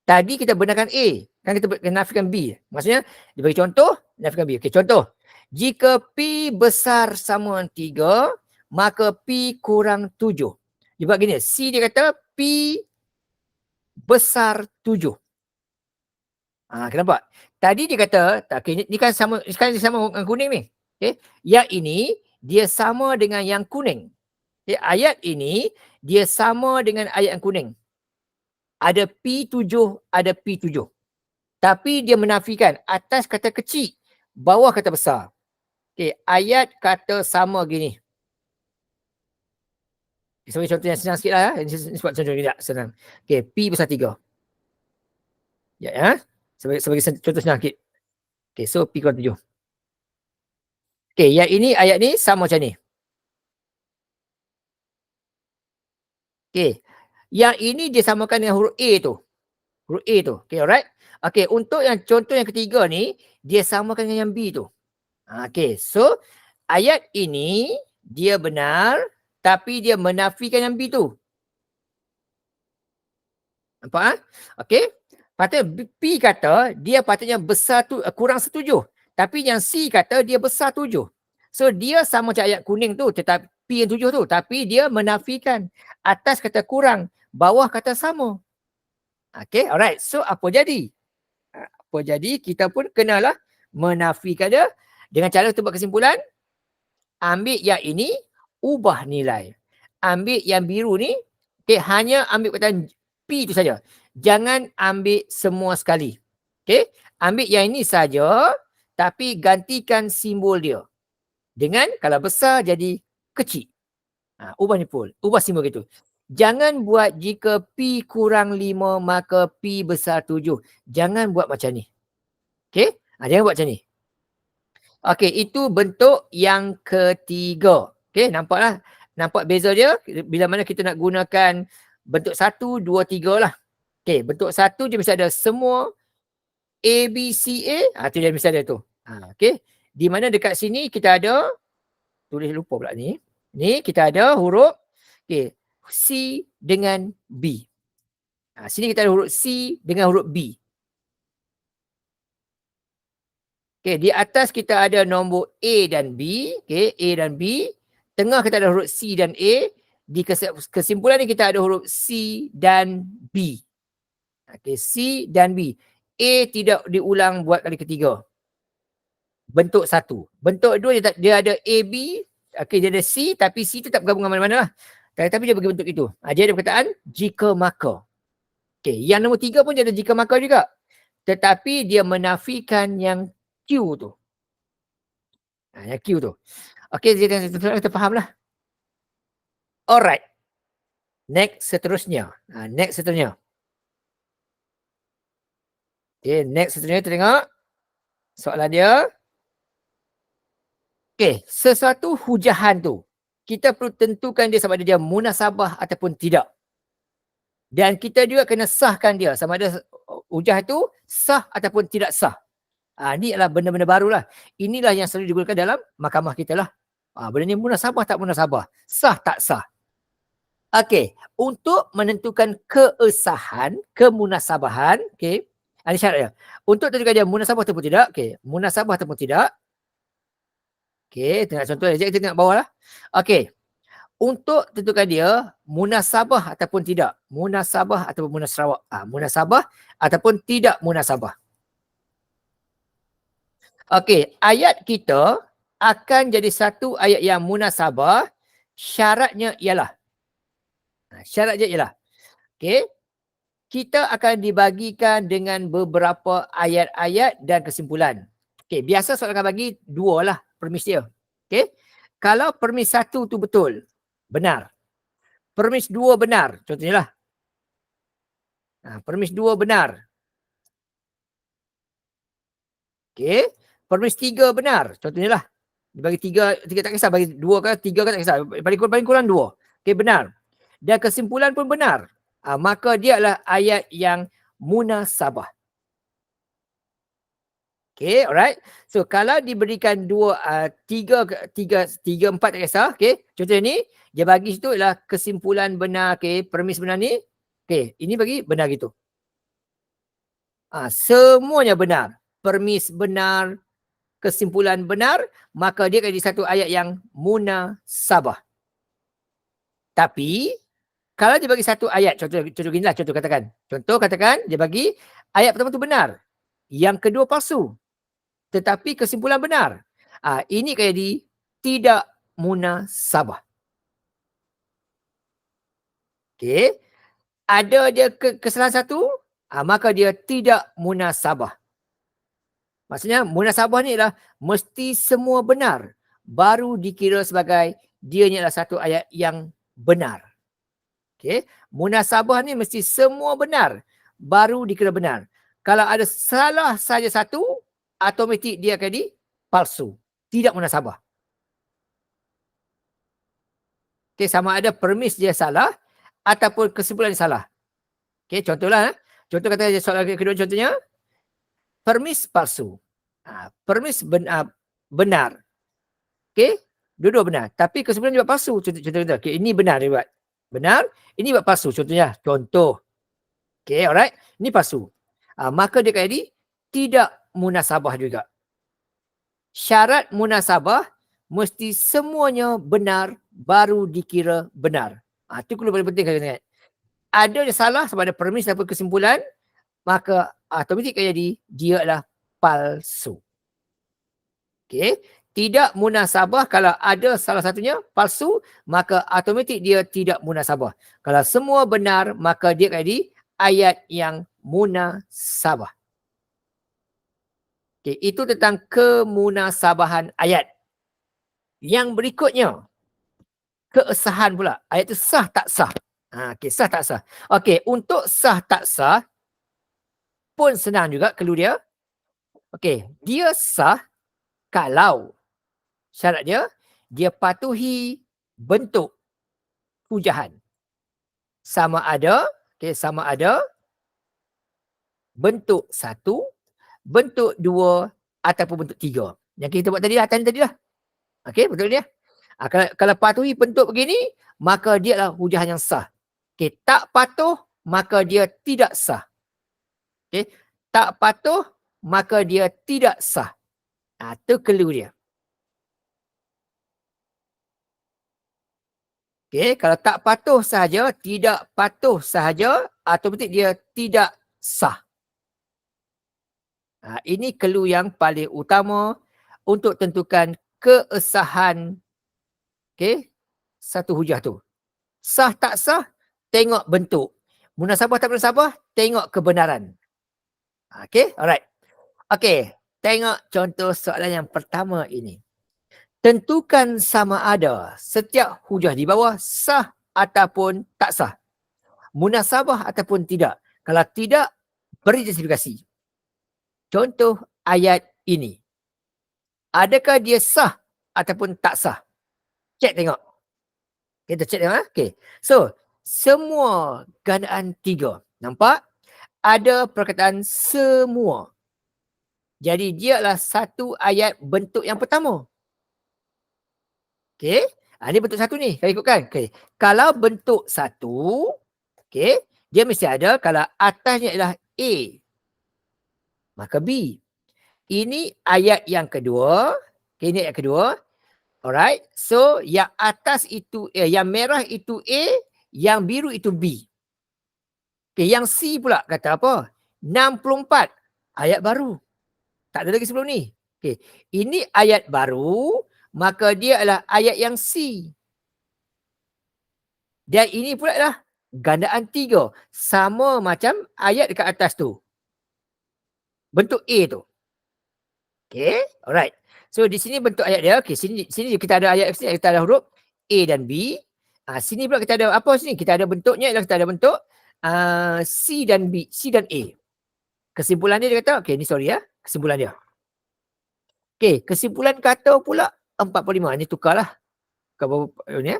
Tadi kita benarkan A, kan kita menafikan B. Maksudnya dia bagi contoh, nafikan B. Okey, contoh. Jika P besar sama 3, maka P kurang 7. Dia buat gini, C dia kata P besar 7. Kenapa? Tadi dia kata, okay, ni kan sama, sekarang dia sama dengan kuning ni. Okay? Yang ini, dia sama dengan yang kuning. Okay? Ayat ini, dia sama dengan ayat yang kuning. Ada P7, ada P7. Tapi dia menafikan atas kata kecil, bawah kata besar. Okey, ayat kata sama gini. Sebagai contoh yang senang sikitlah ya. Ini sebab contoh kejap senang. Okey, P besar 3. Ya. Sebagai contoh senang sikit. Okey, so P kurang 7. Okey, yang ini ayat ni sama macam ni. Okey. Yang ini dia samakan dengan huruf A tu. Huruf A tu. Okey, alright. Okey, untuk yang contoh yang ketiga ni, dia samakan dengan yang B tu. Okey, so ayat ini dia benar tapi dia menafikan yang B tu. Nampak ah? Okey. Patut P kata dia patutnya besar tu kurang 7. Tapi yang C kata dia besar 7. So dia sama macam ayat kuning tu tetapi P yang 7 tu tapi dia menafikan. Atas kata kurang, bawah kata sama. Okey, alright. So apa jadi? Apa jadi? Kita pun kenalah menafikan dia dengan cara tu buat kesimpulan. Ambil yang ini, ubah nilai. Ambil yang biru ni, okay, hanya ambil perkataan P tu saja. Jangan ambil semua sekali. Okay? Ambil yang ini saja, tapi gantikan simbol dia. Dengan kalau besar jadi kecil. Ubah ni pun. Ubah simbol gitu. Jangan buat jika P kurang 5, maka P besar 7. Jangan buat macam ni. Okay? Jangan buat macam ni. Okey, itu bentuk yang ketiga. Okey, nampaklah. Nampak beza dia bila mana kita nak gunakan bentuk 1, 2, 3 lah. Okey, bentuk 1 dia mesti ada semua A, B, C, A. Tu dia mesti ada tu. Okey. Di mana dekat sini kita ada, tulis lupa pula ni. Ni kita ada huruf okey, C dengan B. Sini kita ada huruf C dengan huruf B. Okey, di atas kita ada nombor A dan B. Okey, A dan B. Tengah kita ada huruf C dan A. Di kesimpulan ni kita ada huruf C dan B. Okey, C dan B. A tidak diulang buat kali ketiga. Bentuk 1. Bentuk 2 dia ada A, B. Okey, dia ada C tapi C tetap gabungan mana-mana lah. Tapi dia bagi bentuk itu. Dia ada perkataan jika maka. Okey, yang nombor 3 pun dia ada jika maka juga. Tetapi dia menafikan yang Q tu. Yang Q tu. Okey, kita faham lah. Alright. Next seterusnya. Next seterusnya. Okay, next seterusnya kita tengok. Soalan dia. Okay, sesuatu hujahan tu. Kita perlu tentukan dia sama ada dia munasabah ataupun tidak. Dan kita juga kena sahkan dia sama ada hujah itu sah ataupun tidak sah. Ini adalah benda-benda baru lah. Inilah yang selalu digunakan dalam mahkamah kita lah. Benda ni munasabah tak munasabah. Sah tak sah. Okey, untuk menentukan keesahan, kemunasabahan, okey. Ada syaratnya. Untuk tentukan dia munasabah ataupun tidak, okey. Munasabah ataupun tidak. Okey, tengok contoh saja kita tengok bawah lah. Okey. Untuk tentukan dia munasabah ataupun tidak. Munasabah ataupun munasrawak. Munasabah ataupun tidak munasabah. Okey, ayat kita akan jadi satu ayat yang munasabah. Syaratnya ialah syaratnya ialah, okey, kita akan dibagikan dengan beberapa ayat-ayat dan kesimpulan. Okey, biasa soalan akan bagi 2 lah permis dia. Okey, kalau permis 1 tu betul, benar. Permis 2 benar, contohnya lah. Permis 2 benar. Okey, permis 3 benar, contohnya lah. Bagi 3 tak kisah, bagi 2 ke 3 ke tak kisah. Paling kurang 2. Okey, benar. Dan kesimpulan pun benar. Maka dia adalah ayat yang munasabah. Okay, alright. So kalau diberikan 3, 4 tak kisah. Okay, contoh ni dia bagi situ adalah kesimpulan benar. Okay, premis benar ni. Okay, ini bagi benar gitu. Semuanya benar. Premis benar, kesimpulan benar, maka dia akan jadi satu ayat yang munasabah. Tapi kalau dia bagi satu ayat, contoh gini lah, contoh katakan dia bagi ayat pertama tu benar, yang kedua palsu, tetapi kesimpulan benar. Ini akan jadi tidak munasabah. Okey, ada dia kesalahan satu, maka dia tidak munasabah. Maksudnya munasabah ni adalah mesti semua benar baru dikira sebagai dia ni adalah satu ayat yang benar. Okey, munasabah ni mesti semua benar baru dikira benar. Kalau ada salah saja satu, automatik dia akan jadi palsu, tidak munasabah. Okey, sama ada premis dia salah ataupun kesimpulan dia salah. Okey, contohlah. Contoh kata soalan kedua contohnya, premis palsu. Premis benar. Okey, dua-dua benar. Tapi kesimpulan dia buat palsu. Contoh. Okey, ini benar dia buat. Benar, ini buat palsu. Contohnya, contoh. Okey, alright. Ini palsu. Maka dia akan jadi tidak munasabah juga. Syarat munasabah mesti semuanya benar baru dikira benar. Itu perlu paling penting kalian ingat. Ada yang salah sama ada premis ataupun kesimpulan, maka automatik akan jadi dia adalah palsu. Okey, tidak munasabah kalau ada salah satunya palsu, maka automatik dia tidak munasabah. Kalau semua benar, maka dia akan jadi ayat yang munasabah. Okey, itu tentang kemunasabahan ayat. Yang berikutnya, keesahan pula. Ayat itu sah tak sah. Okey, sah tak sah. Okey, untuk sah tak sah pun senang juga clue dia. Okey, dia sah kalau syarat dia patuhi bentuk hujahan. Sama ada bentuk 1, bentuk 2 ataupun bentuk 3. Yang kita buat tadi lah. Okey, betul dia. Kalau patuhi bentuk begini, maka dia adalah hujahan yang sah. Okey, tak patuh, maka dia tidak sah. Okey, tak patuh, maka dia tidak sah. Itu clue dia. Okey, kalau tak patuh sahaja, tidak patuh sahaja, automatik dia tidak sah. Ini clue yang paling utama untuk tentukan keesahan satu hujah tu. Sah tak sah, tengok bentuk. Munasabah tak munasabah, tengok kebenaran. Okey, alright. Okey, tengok contoh soalan yang pertama ini. Tentukan sama ada setiap hujah di bawah sah ataupun tak sah. Munasabah ataupun tidak. Kalau tidak, beri justifikasi. Contoh ayat ini. Adakah dia sah ataupun tak sah? Cek tengok. Kita cek tengok. Okay. So, semua gandaan 3. Nampak? Ada perkataan semua. Jadi, dia adalah satu ayat bentuk yang pertama. Okay. Ini bentuk satu ni. Kalau ikutkan. Okay. Kalau bentuk satu, okay, dia mesti ada. Kalau atasnya adalah A, maka B. Ini ayat yang kedua. Okay, ini ayat kedua. Alright. So, yang atas itu A, yang merah itu A, yang biru itu B. Okay, yang C pula kata apa? 64. Ayat baru. Tak ada lagi sebelum ni. Okay. Ini ayat baru, maka dia adalah ayat yang C. Dan ini pula adalah gandaan 3. Sama macam ayat dekat atas tu. Bentuk A tu. Okay. Alright. So, di sini bentuk ayat dia. Okay. Sini kita ada ayat, kita ada huruf A dan B. Sini pula kita ada apa sini? Kita ada bentuknya, kita ada bentuk C dan B, C dan A. Kesimpulan dia kata, okay, ni sorry ya. Kesimpulan dia. Okay, kesimpulan kata pula 45. Ini tukarlah. Tukar berapa ni ya?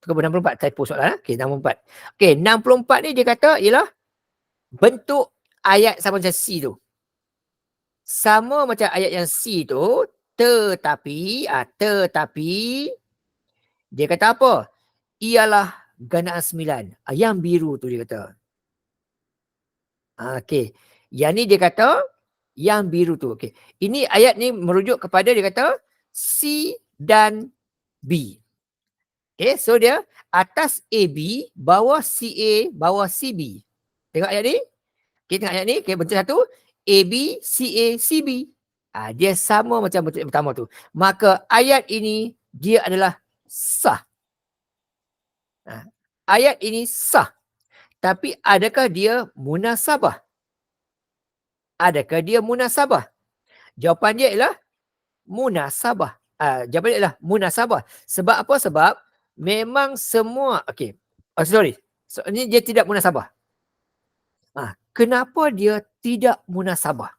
Tukar 64. Typo soalan. Okay, 64. Okay, 64 ni dia kata ialah bentuk ayat sama macam C tu. Sama macam ayat yang C tu, tetapi dia kata apa? Ialah gandaan 9. Yang biru tu dia kata. Okey. Yang ni dia kata yang biru tu. Okey. Ini ayat ni merujuk kepada dia kata C dan B. Okey, so dia atas AB, bawah CA, bawah CB. Tengok ayat ni. Okey, tengok ayat ni. Okey, bentuk satu. AB, CA, CB. Dia sama macam bentuk yang pertama tu. Maka ayat ini dia adalah sah. Ayat ini sah. Tapi adakah dia munasabah? Adakah dia munasabah? Jawapan dia ialah munasabah. Jawapan dia ialah munasabah. Sebab apa? Sebab memang semua, okey. Sorry. So, ini dia tidak munasabah. Kenapa dia tidak munasabah?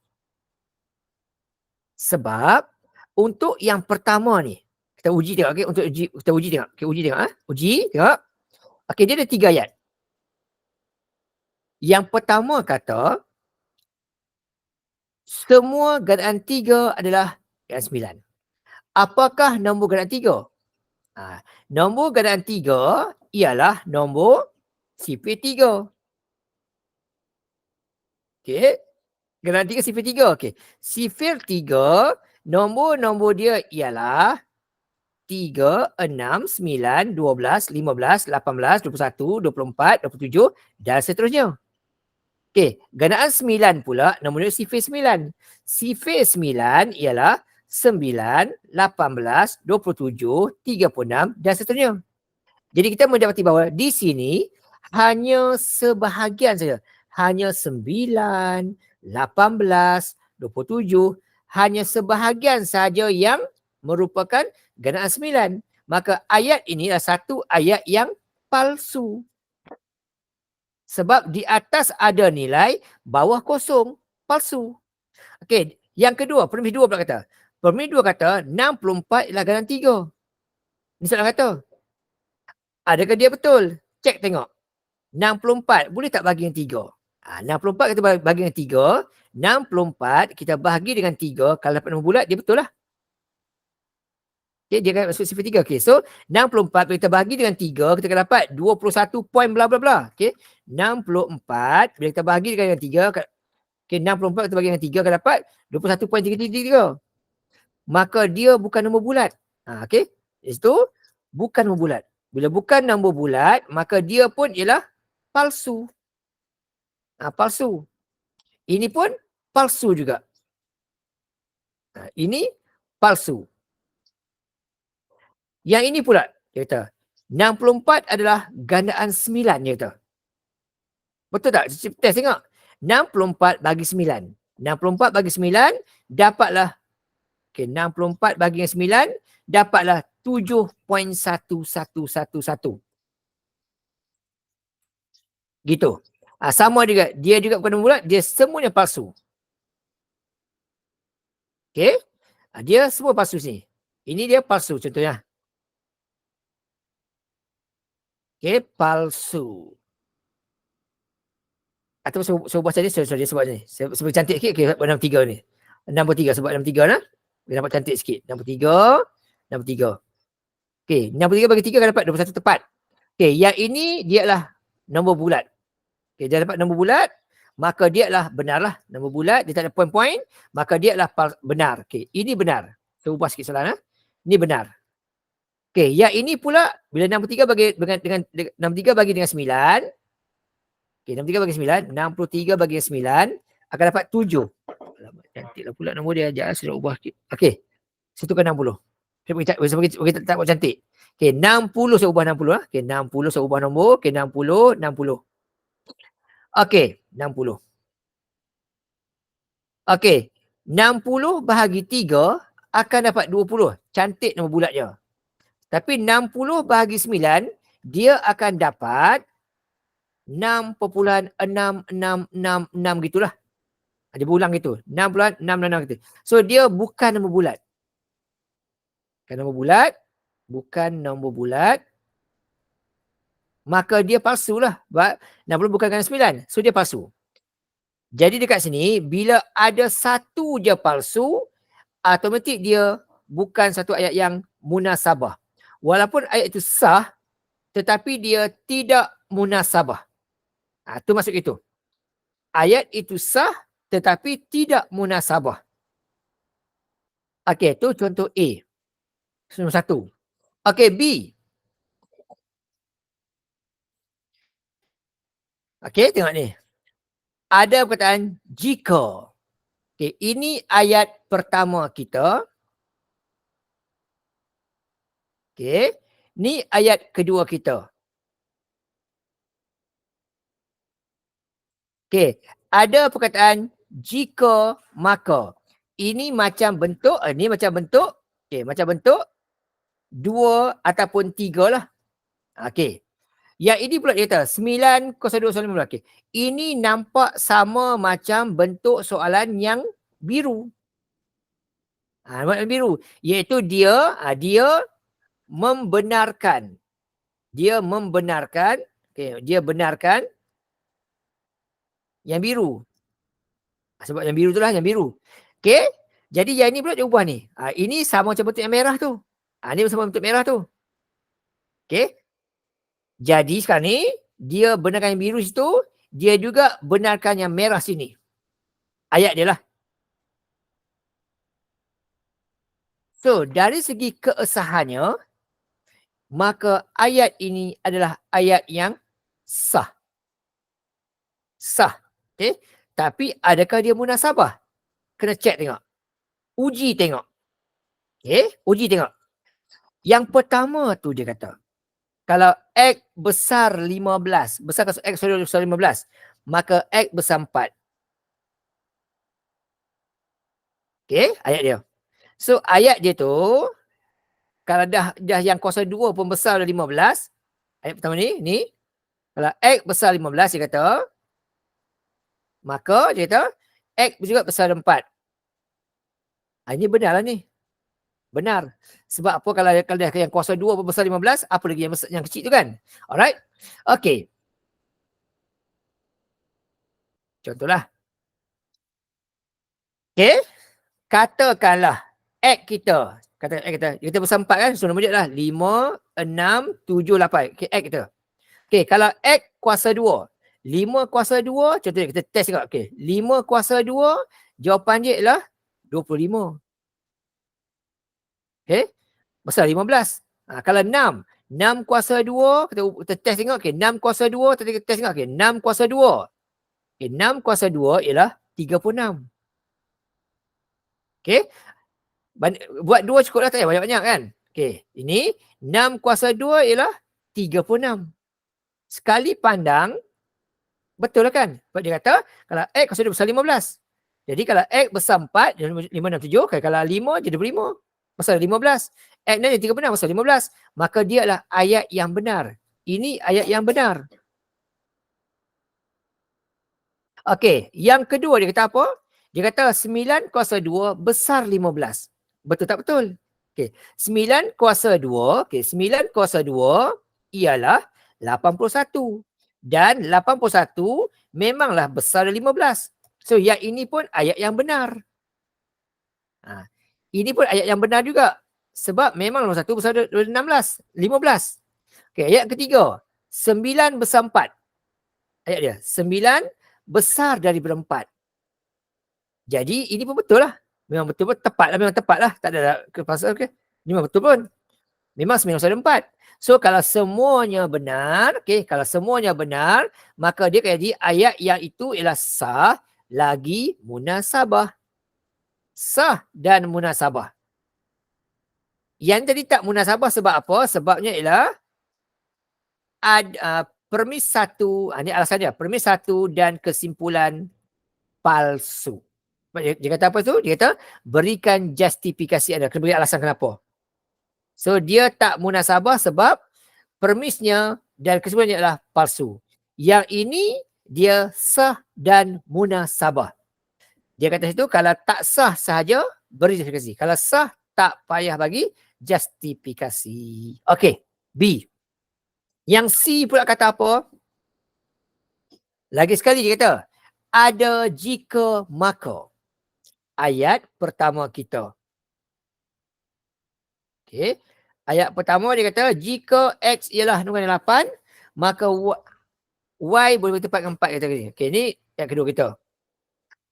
Sebab untuk yang pertama ni, kita uji tengok, okey, untuk uji, kita uji tengok. Okey, uji tengok, uji tengok. Okey, dia ada 3 ayat. Yang pertama kata semua gandaan 3 adalah gandaan 9. Apakah nombor gandaan 3? Nombor gandaan 3 ialah nombor sifir 3. Okey. Gandaan 3 sifir 3. Okey. Sifir 3, nombor-nombor dia ialah 3, 6, 9, 12, 15, 18, 21, 24, 27 dan seterusnya. Okey, gandaan 9 pula nombor dia sifir 9. Sifir 9 ialah 9, 18, 27, 36 dan seterusnya. Jadi kita mendapati bahawa di sini hanya sebahagian saja. Hanya 9, 18, 27, hanya sebahagian saja yang merupakan gandaan 9. Maka ayat ini adalah satu ayat yang palsu. Sebab di atas ada nilai, bawah kosong. Palsu. Okey, yang kedua, permis 2 pula kata. Permis 2 kata 64 ialah gandaan 3. Ni soalan kata. Adakah dia betul? Cek tengok. 64 boleh tak bagi dengan 3? 64 kita bagi dengan 3. 64 kita bahagi dengan 3. Kalau dapat nombor bulat, dia betul lah. Okay, dia akan masuk sifir 3. Okay, so 64 bila kita bahagi dengan 3, kita akan dapat 21 point bla bla bla. Okay, 64 bila kita bahagi dengan 3, okay, 64 kita bagi dengan 3 akan dapat 21.333. Maka dia bukan nombor bulat. Okay, itu bukan nombor bulat. Bila bukan nombor bulat, maka dia pun ialah palsu. Palsu. Ini pun palsu juga. Ini palsu. Yang ini pula, dia kata, 64 adalah gandaan 9, dia kata. Betul tak? Test tengok. 64 bagi 9. 64 bagi 9, dapatlah, okay, 64 bagi 9, dapatlah 7.1111. Gitu. Sama juga. Dia juga bukan nombor bulat, dia semuanya palsu. Okay. Dia semua palsu sini. Ini dia palsu contohnya. Okay, palsu. Atau saya ubah tadi, saya sebut ni. Sebab cantik sikit, okay, 63 ni. Nombor 3, sebab nombor 3 lah. Dia nampak cantik sikit. Nombor 3, nombor 3. Okay, nombor 3 bagi 3 akan dapat 21 tepat. Okay, yang ini dia adalah nombor bulat. Okay, dia dapat nombor bulat, maka dia adalah benar lah. Nombor bulat, dia tak ada poin-poin, maka dia adalah benar. Okay, ini benar. Saya ubah sikit soalan. Ini benar. Okay, yang ini pula, bila nombor 3 bagi dengan nombor 3 bagi dengan 9, okay, 63 bagi 9, 63 bagi 9 akan dapat 7. Alamak, cantiklah pula nombor dia. Sekejap, saya nak ubah sikit. Okey, saya tukar 60. Saya tak buat cantik. Okey, 60 saya ubah 60 lah. Okey, 60 saya ubah nombor. Okey, 60, 60. Okey, 60. Okey, 60 bahagi 3 akan dapat 20. Cantik nombor bulat dia. Tapi 60 bahagi 9, dia akan dapat 6.6666 gitulah. Dia berulang gitu. 6.666 gitu. So dia bukan nombor bulat. Bukan nombor bulat. Bukan nombor bulat. Maka dia palsu lah. 60 bukan gandaan 9. So dia palsu. Jadi dekat sini, bila ada satu je palsu, automatik dia bukan satu ayat yang munasabah. Walaupun ayat itu sah, tetapi dia tidak munasabah. Itu maksud itu. Ayat itu sah, tetapi tidak munasabah. Okey, itu contoh A. Nombor 1. Okey, B. Okey, tengok ni. Ada perkataan jika. Okey, ini ayat pertama kita. Okey, ni ayat kedua kita. Okey, ada perkataan jika maka. Ini macam bentuk, ni macam bentuk, macam bentuk 2 ataupun 3 lah. Okey. Yang ini pula dia kata 9, 02, 15. Okey. Ini nampak sama macam bentuk soalan yang biru. Warna biru. Iaitu dia membenarkan. Dia membenarkan, dia benarkan yang biru. Sebab yang biru itulah yang biru. Okey. Jadi yang ini pula dia ubah ni. Ini sama macam bentuk yang merah tu. Ni sama bentuk merah tu. Okey. Jadi sekarang ni dia benarkan yang biru situ, dia juga benarkan yang merah sini. Ayat dia lah. So, dari segi keesahannya, maka ayat ini adalah ayat yang sah. Sah. Okey. Tapi adakah dia munasabah? Kena check tengok. Uji tengok. Okey, uji tengok. Yang pertama tu dia kata, kalau X besar 15, besar X besar 15, maka X besar 4. Okey, ayat dia. So, ayat dia tu, kalau dah yang kuasa 2 pun besar dah 15, ayat pertama ni, kalau X besar 15, dia kata, maka dia kata, X juga besar 4. Ini benar lah ni. Benar. Sebab apa kalau yang kuasa 2 pun besar 15, apa lagi yang besar, yang kecil tu kan? Alright? Okey. Contohlah. Okey. Katakanlah X kita. Kita besar 4 kan? So, nombor dia lah 5, 6, 7, 8. Okay, X kita. Okey, kalau X kuasa 2. 5 kuasa 2, contohnya kita test juga. Okey, 5 kuasa 2, jawapan dia ialah 25. Okey, besar 15. Kalau 6. 6 kuasa 2, kita test tengok. Okey, 6 kuasa 2, kita test tengok. Okey, 6 kuasa 2. Okey, 6 kuasa 2 ialah 36. Okey, buat 2 cukup lah, tak payah banyak-banyak kan. Okey, ini 6 kuasa 2 ialah 36. Sekali pandang, betul lah kan? Sebab dia kata, kalau X kuasa 2 besar 15. Jadi kalau X besar 4, 5, 6, 7. Kalau 5, jadi 25. Besar 15. X ni 36, besar 15. Maka dia adalah ayat yang benar. Ini ayat yang benar. Okey, yang kedua dia kata apa? Dia kata 9 kuasa 2 besar 15. Betul tak betul? Okey, 9 kuasa 2, 9 kuasa 2 ialah 81. Dan 81 memanglah besar dari 15. So, yang ini pun ayat yang benar. Ini pun ayat yang benar juga. Sebab memang 81 besar dari 15. Okey, ayat ketiga. 9 besar 4. Ayat dia. 9 besar dari 4. Jadi, ini pun betul lah. Memang betul pun. Tepat lah. Tak ada kepasal. Okay. Ini memang betul pun. Memang 9 besar dari 4. So, kalau semuanya benar, kalau semuanya benar, maka dia kata ayat yang itu ialah sah lagi munasabah. Sah dan munasabah. Yang tadi tak munasabah sebab apa? Sebabnya ialah permis 1, ini alasan dia, permis 1 dan kesimpulan palsu. Dia kata apa tu? Dia kata berikan justifikasi anda, kena beri alasan kenapa. So, dia tak munasabah sebab permisnya dan kesimpulannya adalah palsu. Yang ini dia sah dan munasabah. Dia kata situ kalau tak sah sahaja beri justifikasi. Kalau sah tak payah bagi justifikasi. Okey, B. Yang C pula kata apa? Lagi sekali dia kata ada jika maka. Ayat pertama kita. Okey. Ayat pertama dia kata jika X ialah 8, maka Y boleh bertempat dengan 4 kata ni. Okey, ni yang kedua kita.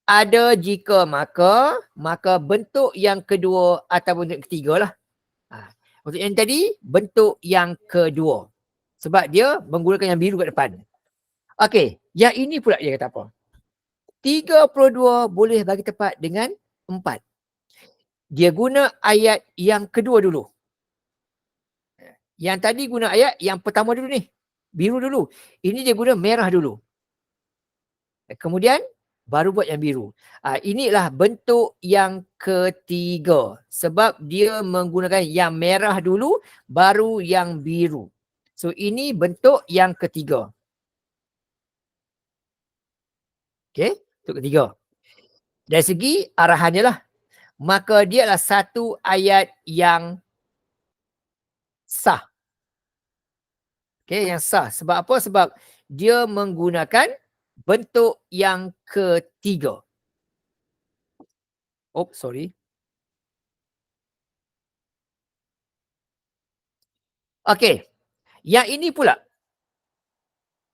Ada jika maka bentuk yang kedua ataupun bentuk ketiga lah. Untuk yang tadi, bentuk yang kedua. Sebab dia menggunakan yang biru kat depan. Okey, yang ini pula dia kata apa? 32 boleh bagi tepat dengan 4. Dia guna ayat yang kedua dulu. Yang tadi guna ayat yang pertama dulu ni. Biru dulu. Ini dia guna merah dulu. Kemudian, baru buat yang biru. Inilah bentuk yang ketiga. Sebab dia menggunakan yang merah dulu, baru yang biru. So, ini bentuk yang ketiga. Okey, bentuk ketiga. Dari segi arahannya lah, maka dia adalah satu ayat yang sah. Okey, yang sah. Sebab apa? Sebab dia menggunakan bentuk yang ketiga. Oh, sorry. Okey, yang ini pula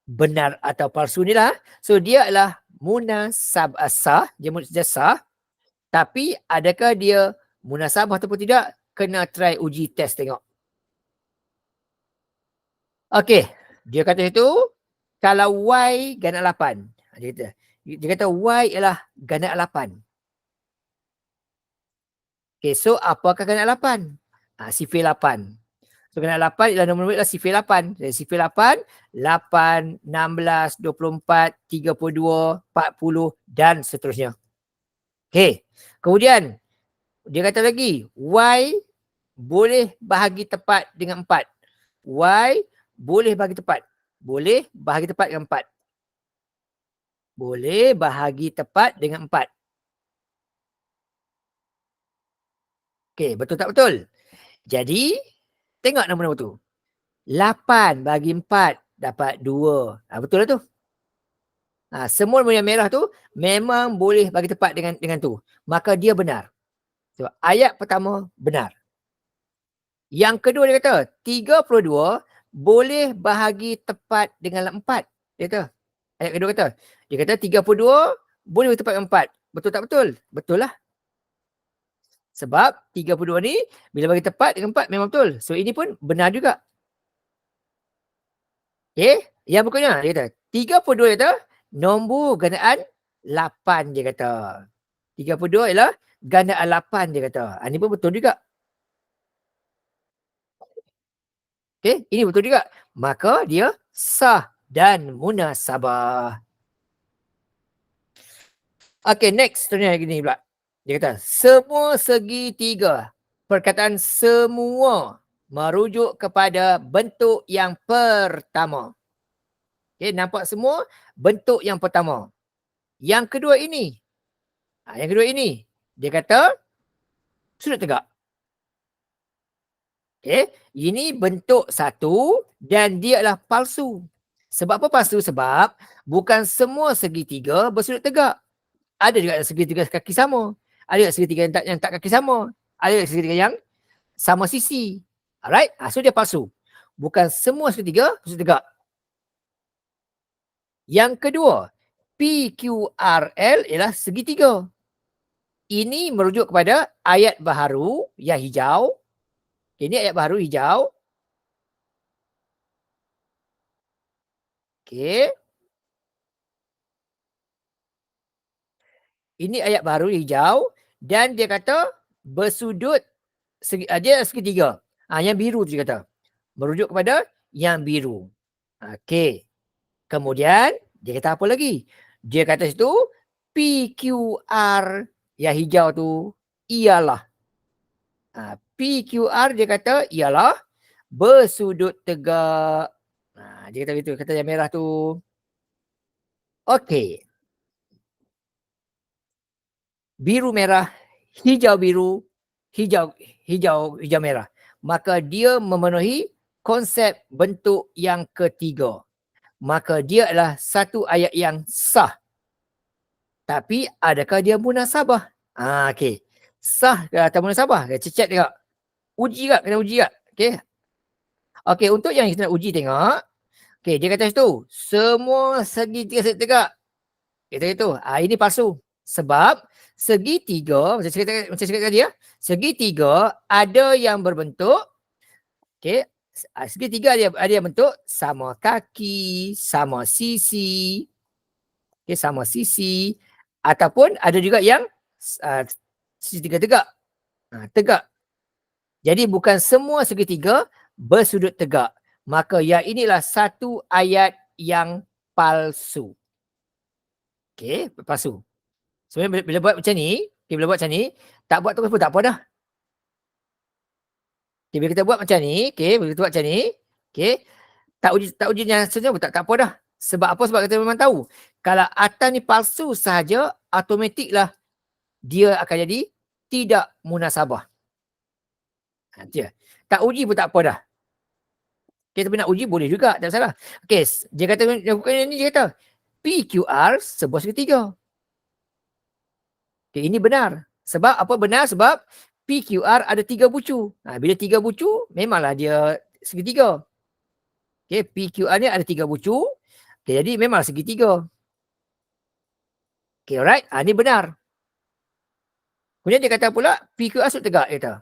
benar atau palsu ni lah. So, dia adalah munasabah sah, dia sah. Tapi adakah dia munasabah ataupun tidak? Kena try uji test tengok. Okey, dia kata itu kalau Y ganda 8. Dia kata Y ialah ganda 8. Okey, so apakah ganda 8? Sifir 8. So ganda 8 ialah nombor adalah sifir 8. Jadi sifir 8, 8, 16, 24, 32, 40 dan seterusnya. Okey. Kemudian dia kata lagi Y boleh bahagi tepat dengan 4. Y boleh bahagi tepat. Boleh bahagi tepat dengan 4. Boleh bahagi tepat dengan 4. Okey, betul tak betul? Jadi, tengok nombor-nombor tu. 8 bagi 4 dapat 2. Betul lah tu. Semua nombor yang merah tu memang boleh bagi tepat dengan tu. Maka dia benar. So, ayat pertama benar. Yang kedua dia kata, 32 boleh bahagi tepat dengan 4. Dia kata, ayat kedua kata, dia kata 32 boleh bahagi tepat dengan 4. Betul tak betul? Betul lah. Sebab 32 ni bila bagi tepat dengan 4 memang betul. So, ini pun benar juga. Okay. Yang berikutnya, dia kata, 32 dia kata, nombor gandaan 8 dia kata. 32 ialah gandaan 8 dia kata. Ini pun betul juga. Okay, ini betul juga. Maka dia sah dan munasabah. Okay, next. Seterusnya gini pula. Dia kata, semua segitiga. Perkataan semua merujuk kepada bentuk yang pertama. Okay, nampak semua bentuk yang pertama. Yang kedua ini. Yang kedua ini. Dia kata, sudut tegak. Okay, ini bentuk satu dan dia adalah palsu. Sebab apa palsu? Sebab bukan semua segitiga bersudut tegak. Ada juga segitiga kaki sama. Ada juga segitiga yang tak kaki sama. Ada juga segitiga yang sama sisi. Alright? So dia palsu. Bukan semua segitiga bersudut tegak. Yang kedua, PQRL ialah segitiga. Ini merujuk kepada ayat baharu yang hijau. Ini ayat baharu hijau. Okey. Ini ayat baru hijau dan dia kata bersudut dia segitiga. Yang biru tu dia kata. Merujuk kepada yang biru. Okey. Kemudian dia kata apa lagi? Dia kata situ PQR yang hijau tu ialah PQR dia kata ialah bersudut tegak. Dia kata gitu, kata yang merah tu. Okey. Biru merah, hijau biru, hijau merah. Maka dia memenuhi konsep bentuk yang ketiga. Maka dia adalah satu ayat yang sah. Tapi adakah dia munasabah? Okey. Sah ke atau munasabah? Cek tengok. Uji tak? Kena uji tak? Okey. Okey, untuk yang kita nak uji tengok. Okey, dia kata situ, semua segitiga tegak. Kita itu, ini palsu. Sebab segitiga, macam saya cakap tadi ya, segitiga ada yang berbentuk, okey, segitiga ada yang bentuk sama kaki, sama sisi, okey, sama sisi, ataupun ada juga yang segitiga tegak. Tegak. Jadi bukan semua segitiga bersudut tegak. Maka yang inilah satu ayat yang palsu. Okey, palsu. Sebenarnya bila buat macam ni, okay, bila buat macam ni, tak buat terus pun tak apa dah. Okay, bila kita buat macam ni, okay, bila kita buat macam ni, okay, tak uji yang seterusnya pun tak apa dah. Sebab apa? Sebab kita memang tahu. Kalau atas ni palsu sahaja, automatiklah dia akan jadi tidak munasabah. Dia. Tak uji pun tak apa dah. Okay, tapi nak uji boleh juga, tak salah. Okay, dia kata, bukan ni dia kata, PQR sebuah segitiga. Okay, ini benar. Sebab apa benar? Sebab PQR ada 3 bucu. Bila 3 bucu, memanglah dia segitiga. Okay, PQR ni ada 3 bucu. Okay, jadi memang segitiga. Okay, alright. Ni benar. Kemudian dia kata pula, PQR sudut tegak. Dia kata.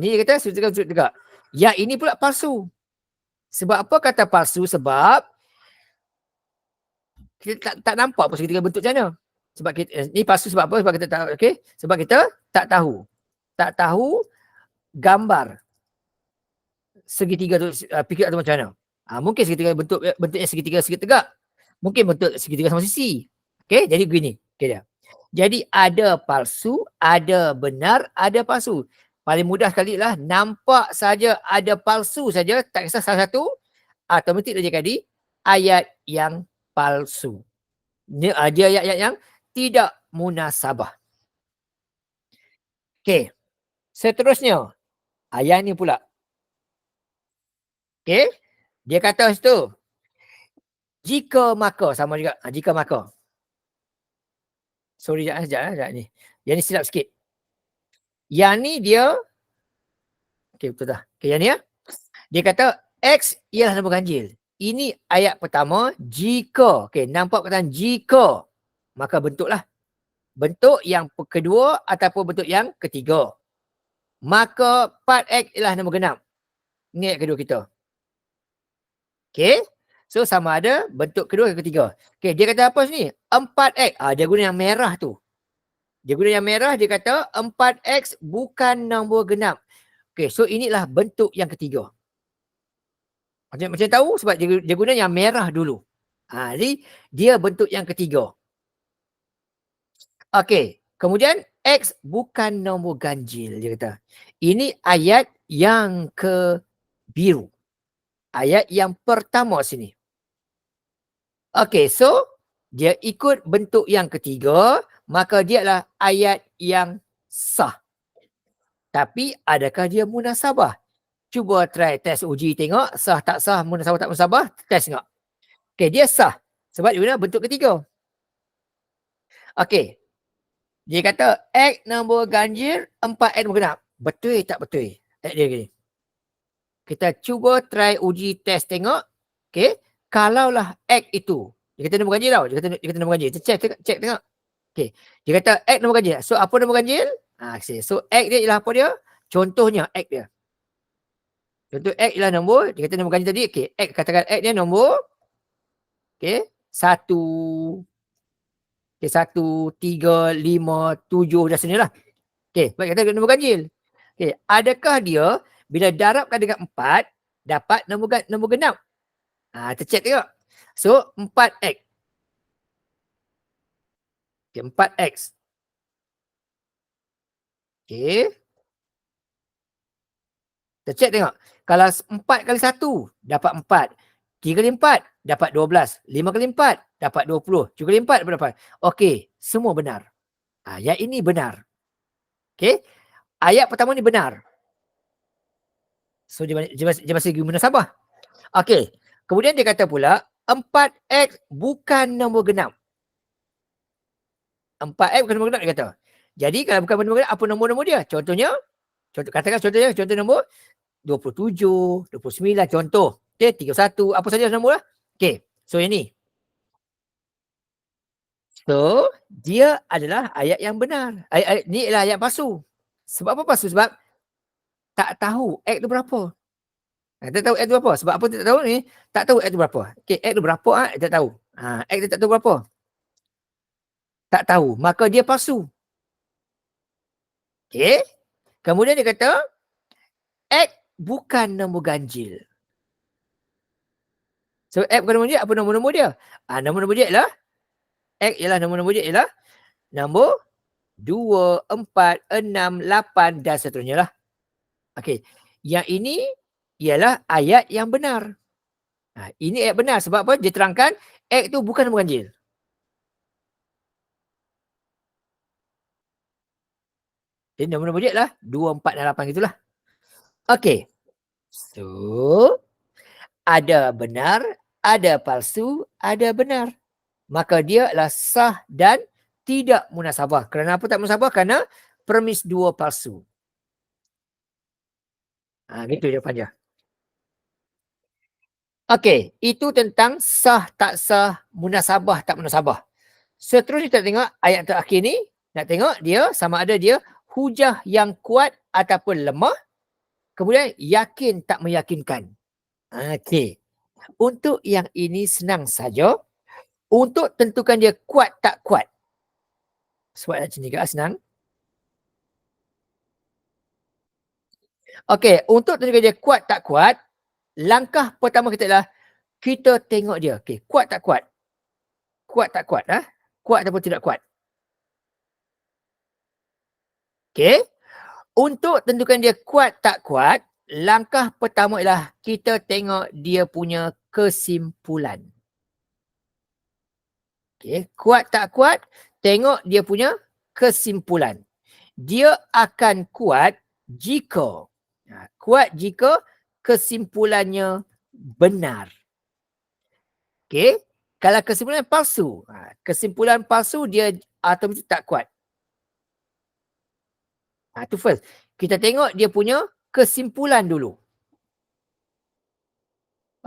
Ni dia kata sudut tegak. Yang ini pula palsu. Sebab apa kata palsu? Sebab kita tak nampak pun segitiga bentuk macam mana. Sebab kita, ni palsu sebab apa? Sebab kita tak, okay? Sebab kita tak tahu. Tak tahu gambar segitiga tu, PQR tu macam mana. Mungkin segitiga bentuknya segitiga segi tegak. Mungkin bentuk segitiga sama sisi. Okay, jadi begini. Okay, dia. Jadi ada palsu, ada benar, ada palsu. Paling mudah sekali lah, nampak saja ada palsu saja, tak kisah salah satu, automatik dia jadi ayat yang palsu. Dia ayat yang tidak munasabah. Okay, seterusnya, ayat ni pula. Okay, dia kata situ, jika maka, sama juga, jika maka. Sorry, sekejap ni. Yang ni silap sikit. Yang ni dia, okay, betul dah. Okay, yang ni ya. Dia kata, X ialah nombor ganjil. Ini ayat pertama, jika. Okay, nampak perkataan jika. Maka bentuklah. Bentuk yang kedua ataupun bentuk yang ketiga. Maka part X ialah nombor genap. Ini ayat kedua kita. Okay. So, sama ada bentuk kedua ke ketiga. Okay, dia kata apa sini? 4X. Dia guna yang merah tu. Dia guna yang merah, dia kata 4X bukan nombor genap. Okay, so inilah bentuk yang ketiga. Macam tahu sebab dia guna yang merah dulu. Jadi dia bentuk yang ketiga. Okay, kemudian X bukan nombor ganjil, dia kata. Ini ayat yang ke biru. Ayat yang pertama sini. Okay, so dia ikut bentuk yang ketiga, maka dia adalah ayat yang sah. Tapi adakah dia munasabah? Cuba try test uji tengok sah tak sah, munasabah tak munasabah, test tengok. Okay, dia sah sebab dia guna bentuk ketiga. Okay, dia kata X nombor ganjil, 4X nombor genap. Betul tak betul? Dia gini. Kita cuba try uji test tengok. Okay, kalaulah X itu, dia kata nombor ganjil tau. Dia kata nombor ganjil. Kita check tengok. Okay, dia kata X nombor ganjil. So apa nombor ganjil? So X dia ialah apa dia? Contohnya X dia. Contoh X ialah nombor, dia kata nombor ganjil tadi. Okay, X, katakan X dia nombor, okay, 1, okay, 1, 3, 5, 7 dah sini lah. Okay, baik kata nombor ganjil. Okay, adakah dia bila darabkan dengan 4 dapat nombor genap? Kita check tengok. So 4X. Okay, 4X. Okay. Kita check tengok. Kalau 4 kali 1 dapat 4. 3 kali 4 dapat 12. 5 kali 4 dapat 20. 7 kali 4 berapa? Okey, semua benar. Yang ini benar. Okey. Ayat pertama ni benar. So dia masih guna sabah. Okey. Kemudian dia kata pula 4X bukan nombor genap. 4X bukan nombor genap dia kata. Jadi kalau bukan nombor genap, apa nombor-nombor dia? Contohnya, katakan contoh nombor 27, 29 contoh. Okay, 31, apa saja nombor lah. Okay, so yang ni. So, dia adalah ayat yang benar. Ayat ni adalah ayat palsu. Sebab apa palsu? Sebab tak tahu X tu berapa. Tak tahu X tu berapa. Sebab apa tak tahu ni? Tak tahu X tu berapa. Okay, X tu berapa? Tak tahu. X tu tak tahu berapa. Tak tahu. Maka dia palsu. Okay. Kemudian dia kata, X bukan nombor ganjil. So, X bukan nombor dia. Apa nombor-nombor dia? Nombor-nombor dia adalah X ialah nombor-nombor dia ialah nombor 2, 4, 6, 8 dan seterusnya lah. Okey. Yang ini ialah ayat yang benar. Ini ayat benar sebab apa? Dia terangkan X tu bukan nombor ganjil. Jadi nombor-nombor dia adalah 2, 4 dan 8 gitulah. Okey. So, ada benar, ada palsu, ada benar. Maka dia adalah sah dan tidak munasabah. Kerana apa tak munasabah? Kerana permis dua palsu. Gitu jawapan dia. Okey, itu tentang sah tak sah, munasabah tak munasabah. Seterusnya kita tengok ayat terakhir ni, nak tengok dia sama ada dia hujah yang kuat ataupun lemah, kemudian yakin tak meyakinkan. Okey. Untuk yang ini senang saja. Untuk tentukan dia kuat tak kuat. Sebab macam ni ke senang. Okey, untuk tentukan dia kuat tak kuat, langkah pertama kita adalah kita tengok dia. Okey, kuat tak kuat? Kuat tak kuat? Kuat ataupun tidak kuat? Okey. Untuk tentukan dia kuat tak kuat, langkah pertama ialah kita tengok dia punya kesimpulan. Okey, kuat tak kuat, tengok dia punya kesimpulan. Dia akan kuat jika kuat jika kesimpulannya benar. Okey, kalau kesimpulan palsu, kesimpulan palsu dia automatik tak kuat. Itu first. Kita tengok dia punya kesimpulan dulu.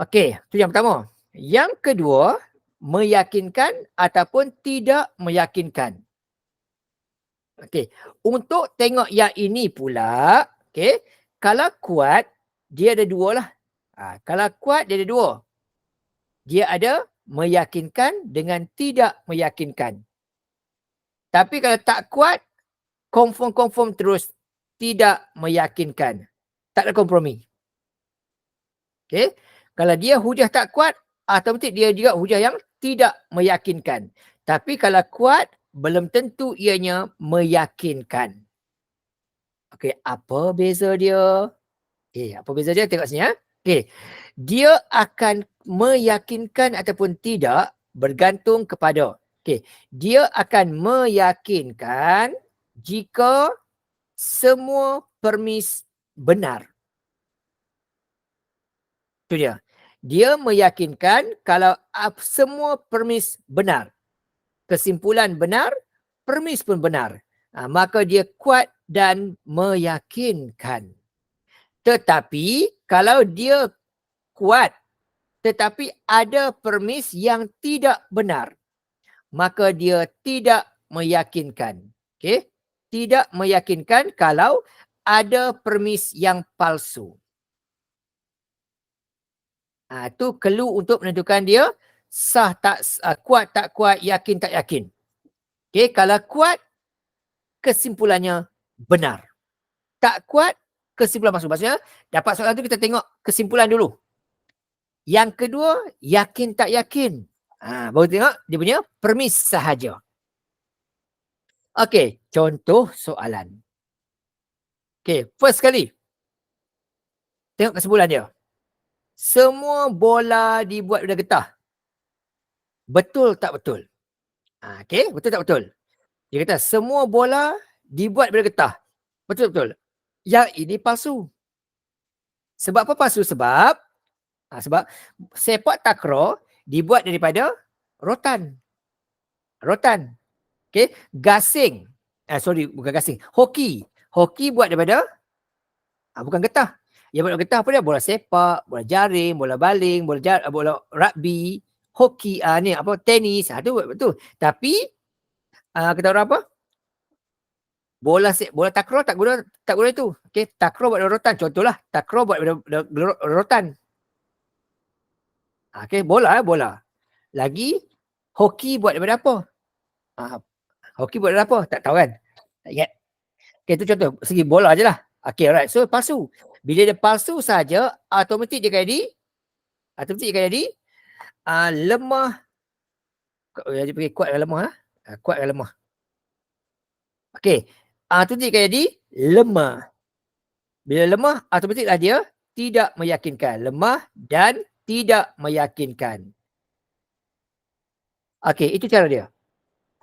Okey, itu yang pertama. Yang kedua, meyakinkan ataupun tidak meyakinkan. Okey, untuk tengok yang ini pula, okey, kalau kuat, dia ada dua lah. Kalau kuat, dia ada dua. Dia ada meyakinkan dengan tidak meyakinkan. Tapi kalau tak kuat, confirm terus tidak meyakinkan. Tak ada kompromi. Okey. Kalau dia hujah tak kuat, automatik dia juga hujah yang tidak meyakinkan. Tapi kalau kuat, belum tentu ianya meyakinkan. Okey, apa beza dia? Apa beza dia? Tengok sini . Okey. Dia akan meyakinkan ataupun tidak bergantung kepada. Okey. Dia akan meyakinkan jika semua permis benar. Itu dia. Dia meyakinkan kalau semua permis benar. Kesimpulan benar, permis pun benar. Maka dia kuat dan meyakinkan. Tetapi kalau dia kuat tetapi ada permis yang tidak benar, maka dia tidak meyakinkan. Okey? Tidak meyakinkan kalau ada permis yang palsu. Itu clue untuk menentukan dia sah tak kuat tak kuat, yakin tak yakin. Okey, kalau kuat kesimpulannya benar. Tak kuat kesimpulan palsu. Maksudnya dapat soalan tu kita tengok kesimpulan dulu. Yang kedua, yakin tak yakin. Baru tengok dia punya permis sahaja. Okey, contoh soalan. Okey, first kali. Tengok kesimpulan dia. Semua bola dibuat daripada getah. Betul tak betul? Okey, betul tak betul? Dia kata semua bola dibuat daripada getah. Betul betul. Yang ini palsu. Sebab apa palsu? Sebab sepak takraw dibuat daripada rotan. Rotan. Okey, gasing. Bukan gasing. Hoki. Hoki buat daripada bukan getah. Yang buat getah apa dia? Bola sepak, bola jaring, bola baling, bola rugby, hoki, ni apa tenis. Tu betul. Tapi kita orang apa? Bola takraw tak guna itu. Okey, takraw buat daripada rotan. Contohlah, takraw buat daripada rotan. Okey, bola. Lagi hoki buat daripada apa? Hoki buat daripada apa? Tak tahu kan? Tak ingat. Okey, itu contoh segi bola je lah. Okey, alright. So palsu. Bila dia palsu saja, automatik dia akan jadi lemah Dia panggil kuat dan lemah. Kuat dan lemah. Okey. Tu dia akan jadi lemah. Bila lemah, automatiklah dia tidak meyakinkan. Lemah dan tidak meyakinkan. Okey, itu cara dia.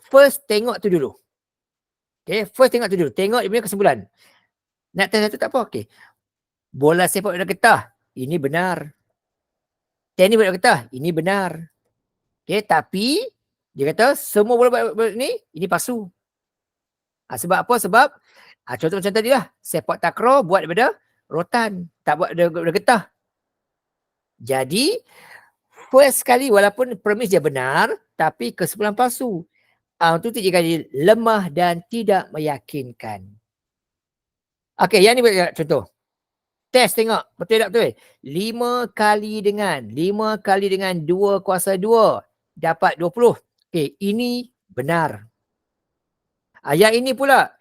First tengok tu dulu. Okey, first tengok tu dulu. Tengok dia punya kesimpulan. Nak test satu tak apa. Okey. Bola sepak bola getah. Ini benar. Tenis bola getah. Ini benar. Okey, tapi dia kata semua bola ni ini palsu. Sebab apa? Sebab contoh macam tadi lah. Sepak takraw buat daripada rotan. Tak buat daripada getah. Jadi, first sekali walaupun premis dia benar, tapi kesimpulan palsu. Itu dia jadi lemah dan tidak meyakinkan. Okey, yang ni contoh. Test tengok. Betul tak betul? 5 kali dengan 2 kuasa 2 dapat 20. Okey, ini benar. Yang ini pula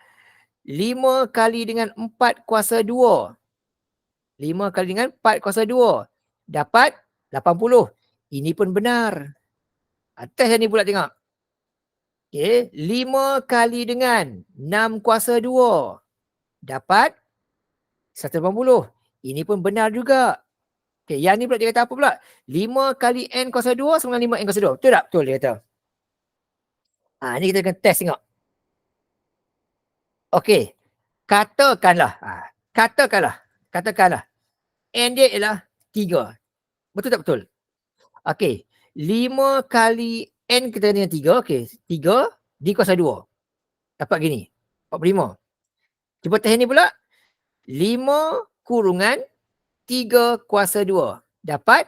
5 kali dengan 4 kuasa 2. 5 kali dengan 4 kuasa 2 dapat 80. Ini pun benar. Test yang ni pula tengok. Okey, 5 kali dengan 6 kuasa 2 dapat 180. Ini pun benar juga. Okey, yang ni pula dia kata apa pula? 5 kali n kuasa 2 sama dengan 5 n kuasa 2. Betul tak? Betul dia kata. Ni kita akan test tengok. Okey, katakanlah n dia ialah 3. Betul tak betul? Okey, 5 kali n kita dengan 3. Okey, 3 di kuasa 2. Dapat gini, 45. Cuba test ni pula. 5 kurungan 3 kuasa 2 dapat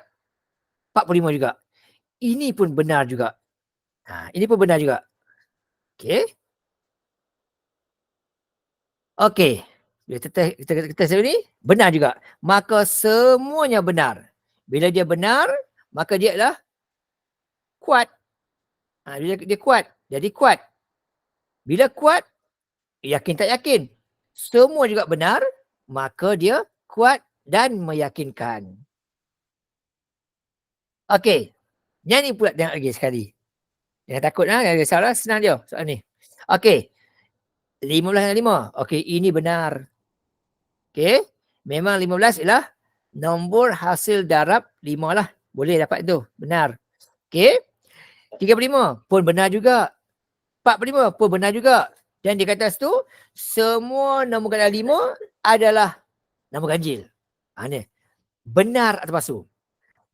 45 juga. Ini pun benar juga. Ini pun benar juga. Okey. Okey. Bila kita test ni, benar juga. Maka semuanya benar. Bila dia benar, maka dia adalah kuat. Bila dia kuat, jadi kuat. Bila kuat, yakin tak yakin. Semua juga benar, maka dia kuat dan meyakinkan. Okey. Yang ni pula tengok lagi sekali. Jangan takut jangan risau lah, senang je soalan ni. Okey. 15/5. Okey, ini benar. Okey. Memang 15 ialah nombor hasil darab 5 lah. Boleh dapat tu. Benar. Okey. 35 pun benar juga. 45 pun benar juga. Dan dia kata situ, semua nombor ganda 5 adalah nombor ganjil. Ni. Benar atau palsu?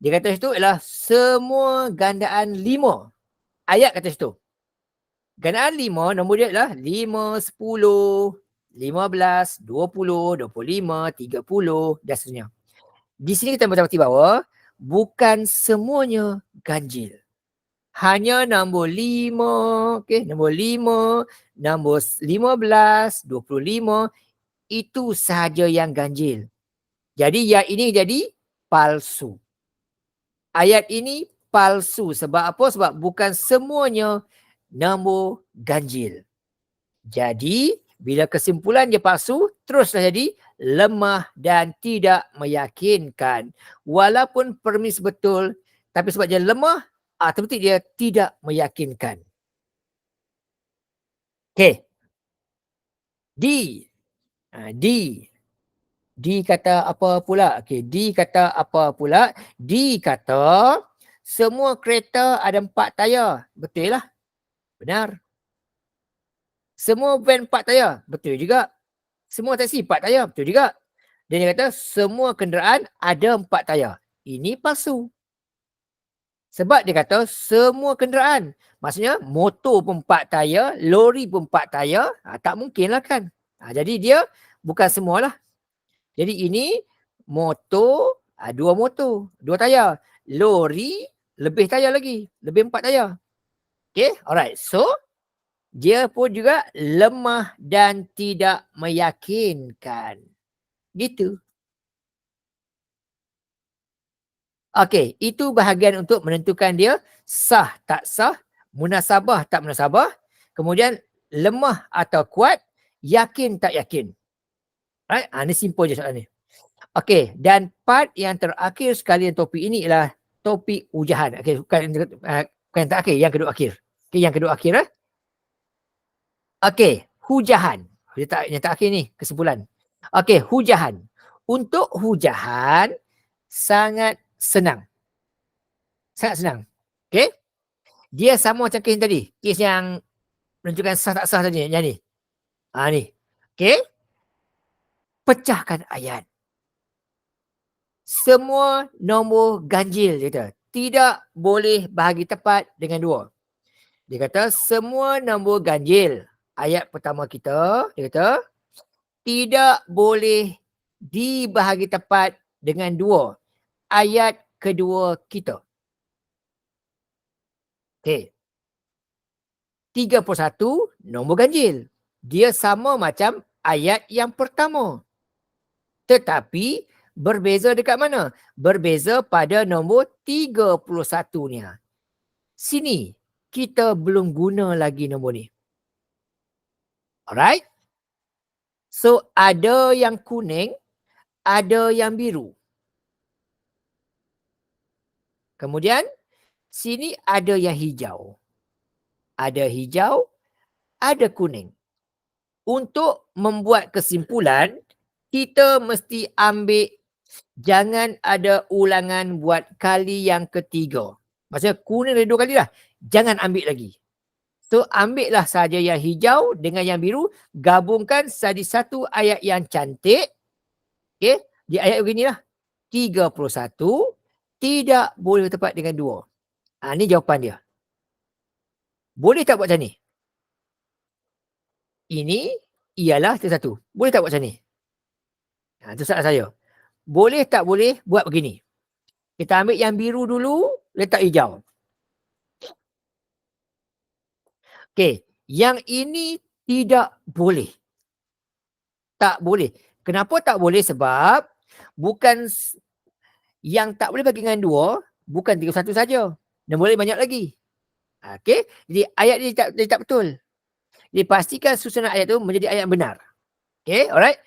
Dia kata situ ialah semua gandaan 5. Ayat kata situ. Gandaan 5, nombor dia adalah 5, 10, 15, 20, 25, 30 dan seterusnya. Di sini kita berarti bahawa bukan semuanya ganjil. Hanya nombor 5, nombor 5, nombor 15, 25, itu sahaja yang ganjil. Jadi yang ini jadi palsu. Ayat ini palsu. Sebab apa? Sebab bukan semuanya nombor ganjil. Jadi, bila kesimpulan dia palsu, teruslah jadi lemah dan tidak meyakinkan. Walaupun premis betul, tapi sebab dia lemah, automatik dia tidak meyakinkan. Okey. D kata apa pula? Okey, D kata apa pula? D kata semua kereta ada 4 tayar. Betul lah. Benar. Semua van 4 tayar. Betul juga. Semua taksi 4 tayar. Betul juga. Dan dia kata semua kenderaan ada 4 tayar. Ini palsu. Sebab dia kata semua kenderaan. Maksudnya motor pun 4 tayar, lori pun 4 tayar. Tak mungkin lah kan. Jadi dia bukan semualah. Jadi ini motor, 2 motor, 2 tayar. Lori lebih tayar lagi. Lebih 4 tayar. Okay, alright. So, dia pun juga lemah dan tidak meyakinkan. Gitu. Okey, itu bahagian untuk menentukan dia sah tak sah, munasabah tak munasabah, kemudian lemah atau kuat, yakin tak yakin. Right? Ini simple je soalan ni. Okey, dan part yang terakhir sekali topik ini ialah topik ujahan. Okey, bukan Bukan yang terakhir, yang kedua akhir. Okey, yang kedua akhir eh. Okey, hujahan. Yang terakhir ni kesimpulan. Okey, hujahan. Untuk hujahan sangat senang. Sangat senang. Okey? Dia sama macam kes tadi. Kes yang menunjukkan sah tak sah tadi yang ni. Ni. Okey? Pecahkan ayat. Semua nombor ganjil dia kata. Tidak boleh bahagi tepat dengan 2. Dia kata semua nombor ganjil. Ayat pertama kita, dia kata tidak boleh dibahagi tepat dengan 2. Ayat kedua kita. Okey. 31 nombor ganjil. Dia sama macam ayat yang pertama. Tetapi berbeza dekat mana? Berbeza pada nombor 31-nya. Sini kita belum guna lagi nombor ni. Alright? So ada yang kuning, ada yang biru. Kemudian sini ada yang hijau. Ada hijau, ada kuning. Untuk membuat kesimpulan, kita mesti ambil, jangan ada ulangan buat kali yang ketiga. Maksudnya kuning dah 2 kali dah. Jangan ambil lagi. So ambillah saja yang hijau dengan yang biru, gabungkan jadi satu ayat yang cantik. Okey, di ayat beginilah. 31 tidak boleh tepat dengan 2. Ni jawapan dia. Boleh tak buat macam ni? Ini ialah 31. Boleh tak buat macam ni? Itu soalan saya. Boleh tak boleh buat begini? Kita ambil yang biru dulu, letak hijau. Okey, yang ini tidak boleh. Tak boleh. Kenapa tak boleh? Sebab bukan yang tak boleh bagi dengan 2, bukan 31 saja. Dan boleh banyak lagi. Okey, jadi ayat ni dia tak betul. Jadi pastikan susunan ayat tu menjadi ayat yang benar. Okey, alright.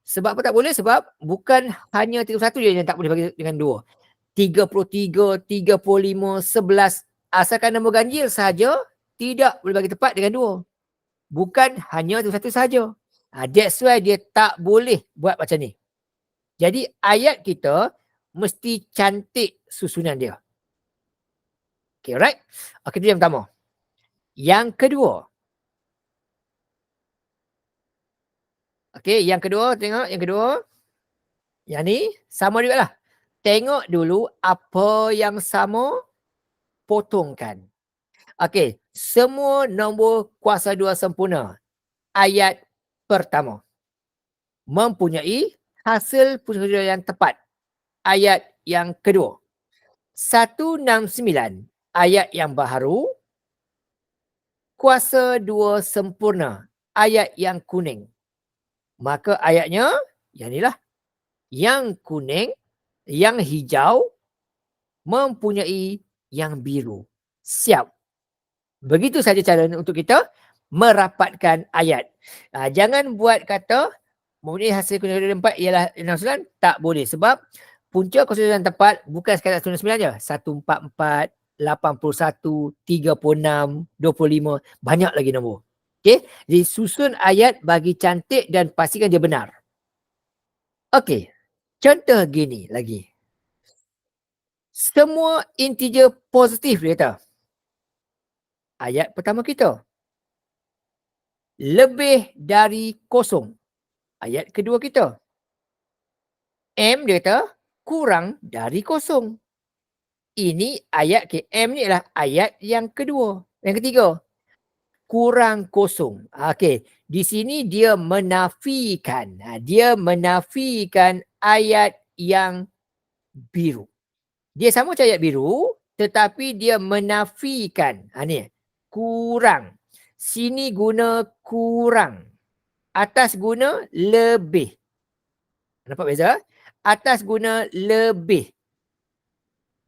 Sebab apa tak boleh? Sebab bukan hanya 31 je yang tak boleh bagi dengan 2. 33, 35, 11. Asalkan nombor ganjil saja tidak boleh bagi tepat dengan 2. Bukan hanya 31 saja. That's why dia tak boleh buat macam ni. Jadi ayat kita mesti cantik susunan dia. Okay, alright? Okay, itu yang pertama. Yang kedua. Okay, yang kedua, tengok yang kedua. Yang ni sama juga lah. Tengok dulu apa yang sama, potongkan. Okay, semua nombor kuasa 2 sempurna. Ayat pertama. Mempunyai hasil perkiraan yang tepat. Ayat yang kedua. 169. Ayat yang baharu. Kuasa 2 sempurna. Ayat yang kuning. Maka ayatnya yang inilah. Yang kuning, yang hijau mempunyai yang biru. Siap. Begitu saja cara untuk kita merapatkan ayat. Jangan buat kata mempunyai hasil kunci 4 ialah 69. Tak boleh. Sebab punca konstitusi tepat bukan sekadar 99 je. 144, 81, 36, 25. Banyak lagi nombor. Okay. Jadi susun ayat bagi cantik dan pastikan dia benar. Okay. Contoh gini lagi. Semua integer positif dia kata. Ayat pertama kita. Lebih dari kosong. Ayat kedua kita. M dia kata kurang dari kosong. Ini ayat M ni adalah ayat yang kedua. Yang ketiga. Kurang kosong. Okey. Di sini dia menafikan. Dia menafikan ayat yang biru. Dia sama macam ayat biru. Tetapi dia menafikan. Ni. Kurang. Sini guna kurang. Atas guna lebih. Nampak beza? Atas guna lebih.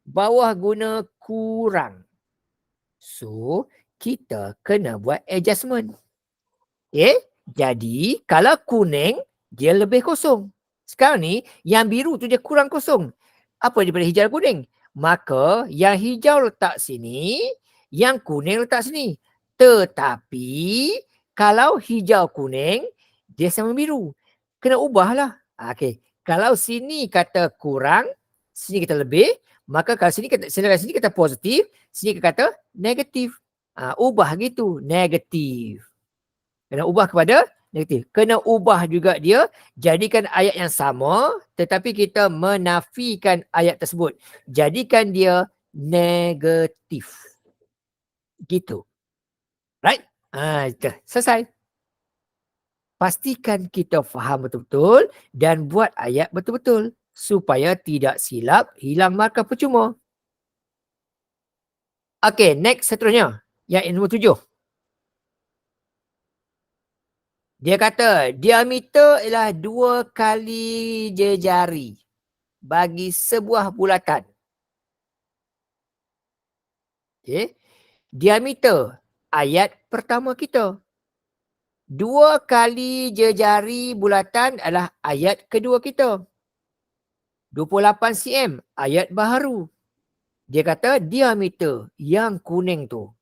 Bawah guna kurang. So, kita kena buat adjustment. Okay? Jadi, kalau kuning, dia lebih kosong. Sekarang ni, yang biru tu dia kurang kosong. Apa daripada hijau dan kuning? Maka, yang hijau letak sini, Yang kuning letak sini. Tetapi kalau hijau kuning, dia sama biru. Kena ubahlah. Okey. Kalau sini kata kurang, sini kata lebih, maka kalau sini kata positif, sini kata negatif. Ubah gitu, negatif. Kena ubah kepada negatif. Kena ubah juga dia, jadikan ayat yang sama, tetapi kita menafikan ayat tersebut. Jadikan dia negatif. Gitu. Right? Itu. Selesai. Pastikan kita faham betul-betul dan buat ayat betul-betul supaya tidak silap, hilang markah percuma. Okey, next seterusnya. Yang nombor 7. Dia kata diameter ialah 2 kali jari bagi sebuah bulatan. Okey. Diameter ayat pertama kita. 2 kali jari bulatan adalah ayat kedua kita. 28 cm ayat baharu. Dia kata diameter yang kuning tu.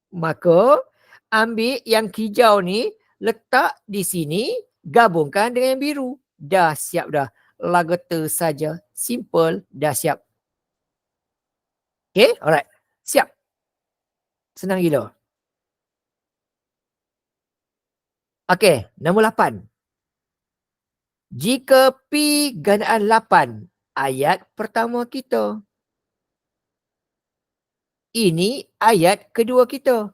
Maka ambil yang hijau ni, letak di sini, gabungkan dengan yang biru. Dah siap dah. Lagata saja. Simple, dah siap. Okay, alright. Siap. Senang gila. Okay, nombor 8. Jika P gandaan 8, ayat pertama kita. Ini ayat kedua kita.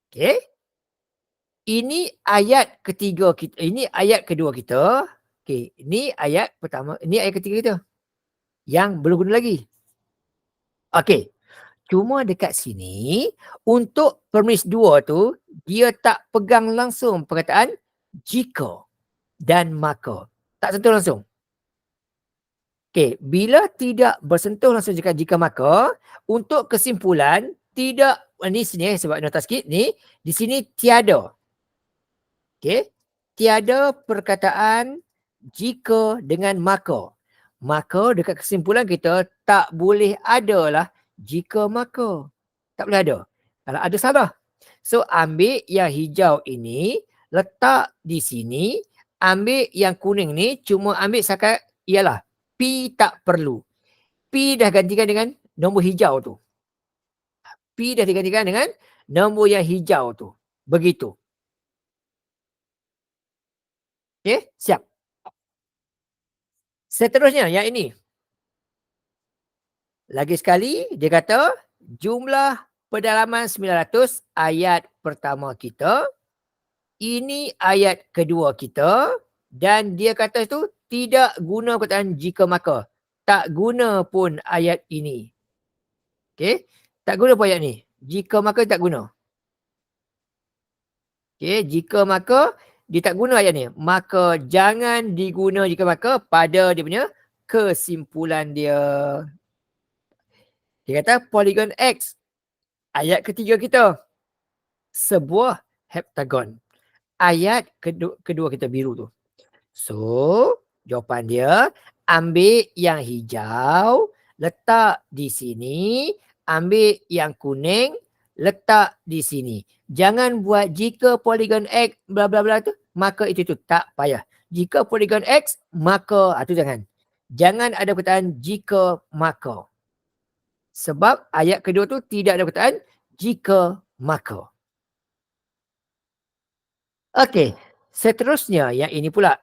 Okay. Ini ayat ketiga kita. Ini ayat kedua kita. Okay. Ini ayat pertama. Ini ayat ketiga kita. Yang belum guna lagi. Okay. Cuma dekat sini, untuk permis 2 tu, dia tak pegang langsung perkataan jika dan maka. Tak sentuh langsung. Okay. Bila tidak bersentuh langsung jika maka, untuk kesimpulan, tidak, ni sini sebab nota sikit ni, di sini tiada. Okay. Tiada perkataan jika dengan maka. Maka dekat kesimpulan kita tak boleh ada lah jika maka. Tak boleh ada. Kalau ada salah. So ambil yang hijau ini, letak di sini, ambil yang kuning ni, cuma ambil sakat ialah P tak perlu. P dah gantikan dengan nombor hijau tu. P dah digantikan dengan nombor yang hijau tu. Begitu. Okay, siap. Seterusnya, yang ini. Lagi sekali, dia kata jumlah pedalaman 900 ayat pertama kita. Ini ayat kedua kita. Dan dia kata itu tidak guna perkataan jika maka. Tak guna pun ayat ini. Okay. Tak guna pun ayat ni. Jika maka tak guna. Okay. Jika maka dia tak guna ayat ni. Maka jangan diguna jika maka pada dia punya kesimpulan dia. Dia kata polygon X. Ayat ketiga kita. Sebuah heptagon. Ayat kedua kita biru tu. So, jawapan dia, ambil yang hijau, letak di sini, ambil yang kuning, letak di sini. Jangan buat jika polygon X bla bla bla tu, maka itu tu tak payah. Jika polygon X, maka tu jangan. Jangan ada perkataan jika maka. Sebab ayat kedua tu tidak ada perkataan jika maka. Okey, seterusnya yang ini pula.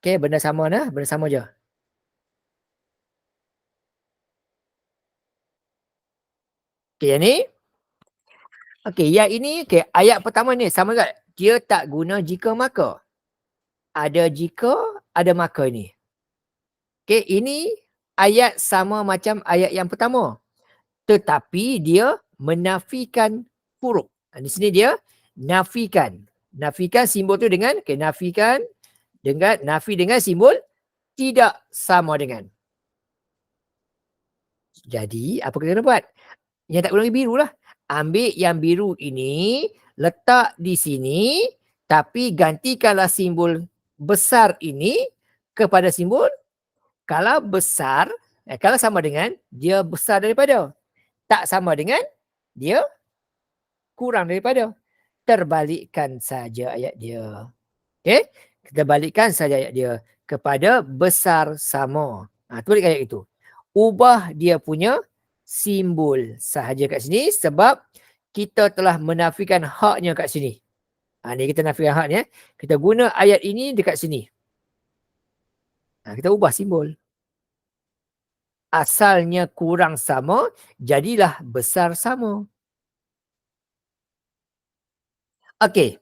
Okey, benda sama dah, benda sama je. Okey, yang ni. Okey, yang ini okey, ayat pertama ni sama juga. Dia tak guna jika maka. Ada jika, ada maka ni. Okey, ini ayat sama macam ayat yang pertama. Tetapi dia menafikan huruf. Di sini dia nafikan. Nafikan simbol tu dengan, okey, nafikan dengan nafi dengan simbol tidak sama dengan. Jadi, apa kita kena buat? Yang tak guna biru lah. Ambil yang biru ini, letak di sini, tapi gantikanlah simbol besar ini kepada simbol kalau besar, kalau sama dengan, dia besar daripada. tak sama dengan dia kurang daripada. Terbalikkan saja ayat dia. Okey, kita balikkan saja ayat dia kepada besar sama. Tu balik ayat itu. Ubah dia punya simbol sahaja kat sini sebab kita telah menafikan haknya kat sini. Ni kita nafikan hak ni. Kita guna ayat ini dekat sini. Kita ubah simbol. Asalnya kurang sama, jadilah besar sama. Okey.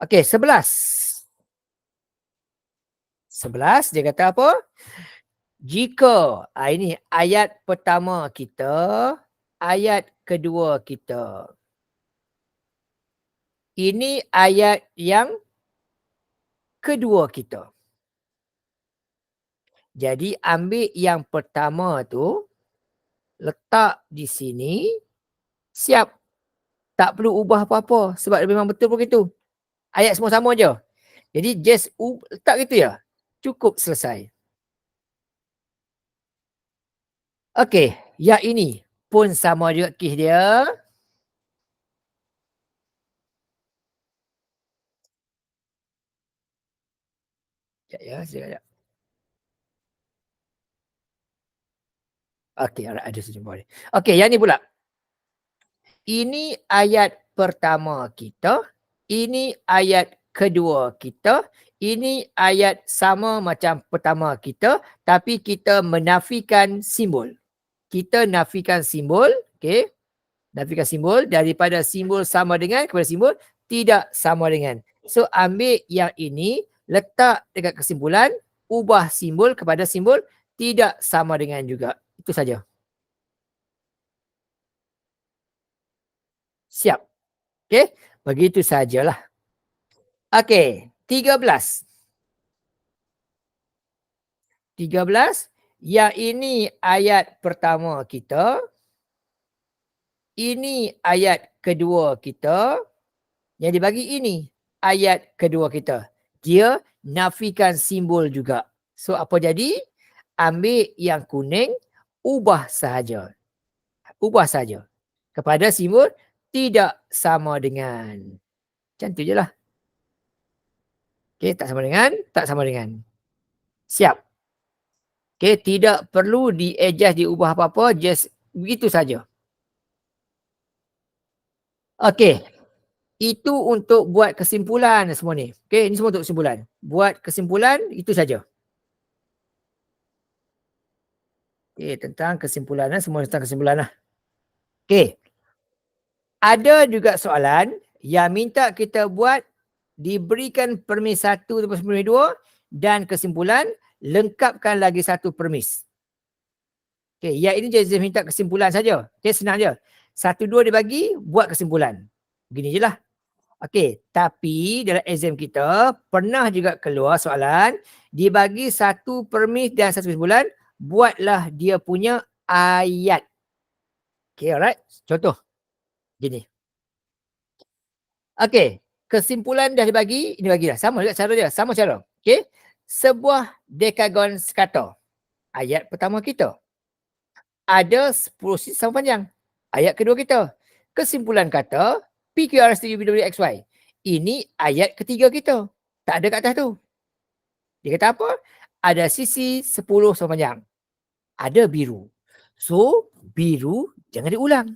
Okey, 11. 11 dia kata apa? Jika, ini ayat pertama kita, ayat kedua kita. Ini ayat yang kedua kita. Jadi ambil yang pertama tu, letak di sini, siap. Tak perlu ubah apa-apa sebab dia memang betul begitu. Ayat semua sama je. Jadi just letak gitu ya. Cukup selesai. Okey, yang ini pun sama juga kes dia. Sekejap ya, sekejap. Okey, ada sejumpa ni. Okey, yang ni pula. Ini ayat pertama kita. Ini ayat kedua kita. Ini ayat sama macam pertama kita. Tapi kita menafikan simbol. Kita nafikan simbol. Okey. Nafikan simbol daripada simbol sama dengan kepada simbol tidak sama dengan. So ambil yang ini, letak dekat kesimpulan, ubah simbol kepada simbol tidak sama dengan juga. Itu saja. Siap. Okey, begitu sajalah. Okey, 13. 13, yang ini ayat pertama kita. Ini ayat kedua kita. Yang dibagi ini ayat kedua kita. Dia nafikan simbol juga. So apa jadi? Ambil yang kuning, ubah sahaja. Ubah saja. Kepada simbol tidak sama dengan. Macam tu je lah. Okey, tak sama dengan, tak sama dengan. Siap. Okey, tidak perlu di-adjust, diubah apa-apa, just begitu saja. Okey, itu untuk buat kesimpulan semua ni. Okey, ini semua untuk kesimpulan. Buat kesimpulan, itu saja. Okey, tentang kesimpulan lah. Semua tentang kesimpulan lah. Okey. Ada juga soalan yang minta kita buat diberikan permis 1 atau permis 2 dan kesimpulan lengkapkan lagi satu permis. Okey, yang ini je minta kesimpulan saja. Okey, senang je. 1, 2 dia bagi, buat kesimpulan. Begini je lah. Okey, tapi dalam exam kita pernah juga keluar soalan dibagi satu permis dan satu kesimpulan, buatlah dia punya ayat. Okey, alright. Contoh. Gini. Okey, kesimpulan dah dibagi, ini bagilah. Sama juga cara dia, sama cara. Okey. Sebuah dekagon sekata. Ayat pertama kita. Ada 10 sisi sama panjang. Ayat kedua kita. Kesimpulan kata PQRSTUVWXY. Ini ayat ketiga kita. Tak ada kat atas tu. Dia kata apa? Ada sisi 10 sama panjang. Ada biru. So, biru jangan diulang.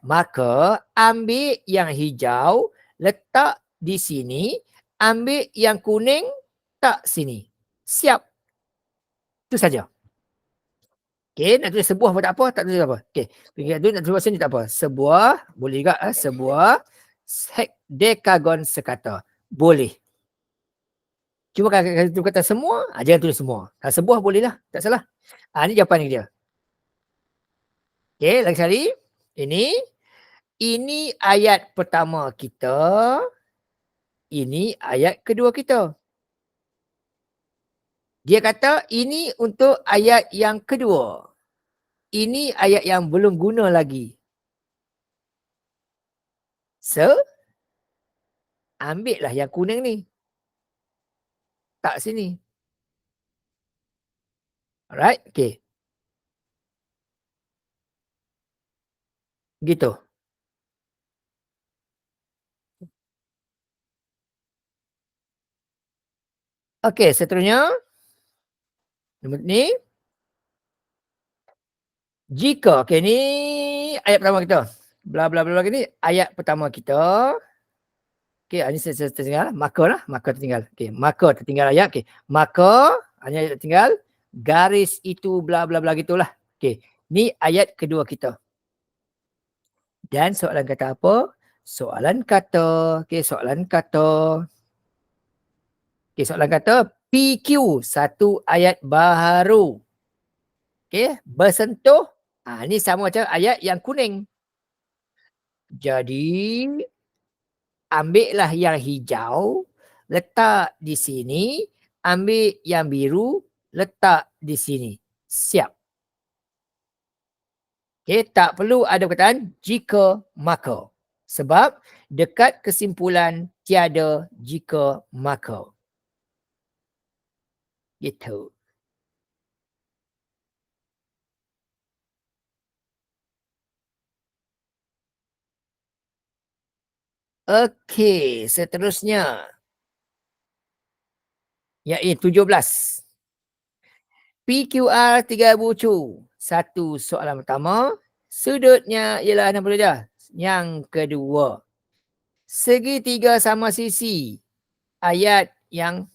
Maka ambil yang hijau, letak di sini, ambil yang kuning, tak sini. Siap. Itu saja. Okey, nak tulis sebuah pun tak apa, tak tulis apa. Okey, pinggir tu nak tulis sini tak apa. Sebuah, boleh juga sebuah dekagon sekata. Boleh. Cuma kalau tu kata semua, jangan tulis semua. Kalau sebuah bolehlah, tak salah. Ni jawapan dia. Okey, lagi sekali. Ini ayat pertama kita. Ini ayat kedua kita. Dia kata ini untuk ayat yang kedua. Ini ayat yang belum guna lagi. So, ambil lah yang kuning ni. Tak sini. Alright, okay. Gitu. Okey, seterusnya nombor ni, jika okey ni ayat pertama kita. Bla bla bla bla ni ayat pertama kita. Okey, ni tertinggal, maka tertinggal. Okey, maka tertinggal ayat, okey. Maka, ni ayat tertinggal, garis itu bla bla bla gitulah. Okey, ni ayat kedua kita. Dan soalan kata apa? Soalan kata, okey, soalan kata. Okey, soalan kata PQ, satu ayat baharu. Okey, bersentuh. Ni sama macam ayat yang kuning. Jadi, ambillah yang hijau, letak di sini, ambil yang biru, letak di sini. Siap. Okey, tak perlu ada perkataan jika maka. Sebab dekat kesimpulan tiada jika maka. Gitu. Okey, seterusnya. Iaitu 17. PQR 3 bucu. Satu soalan pertama. Sudutnya ialah 60 darjah. Yang kedua. Segitiga sama sisi. Ayat yang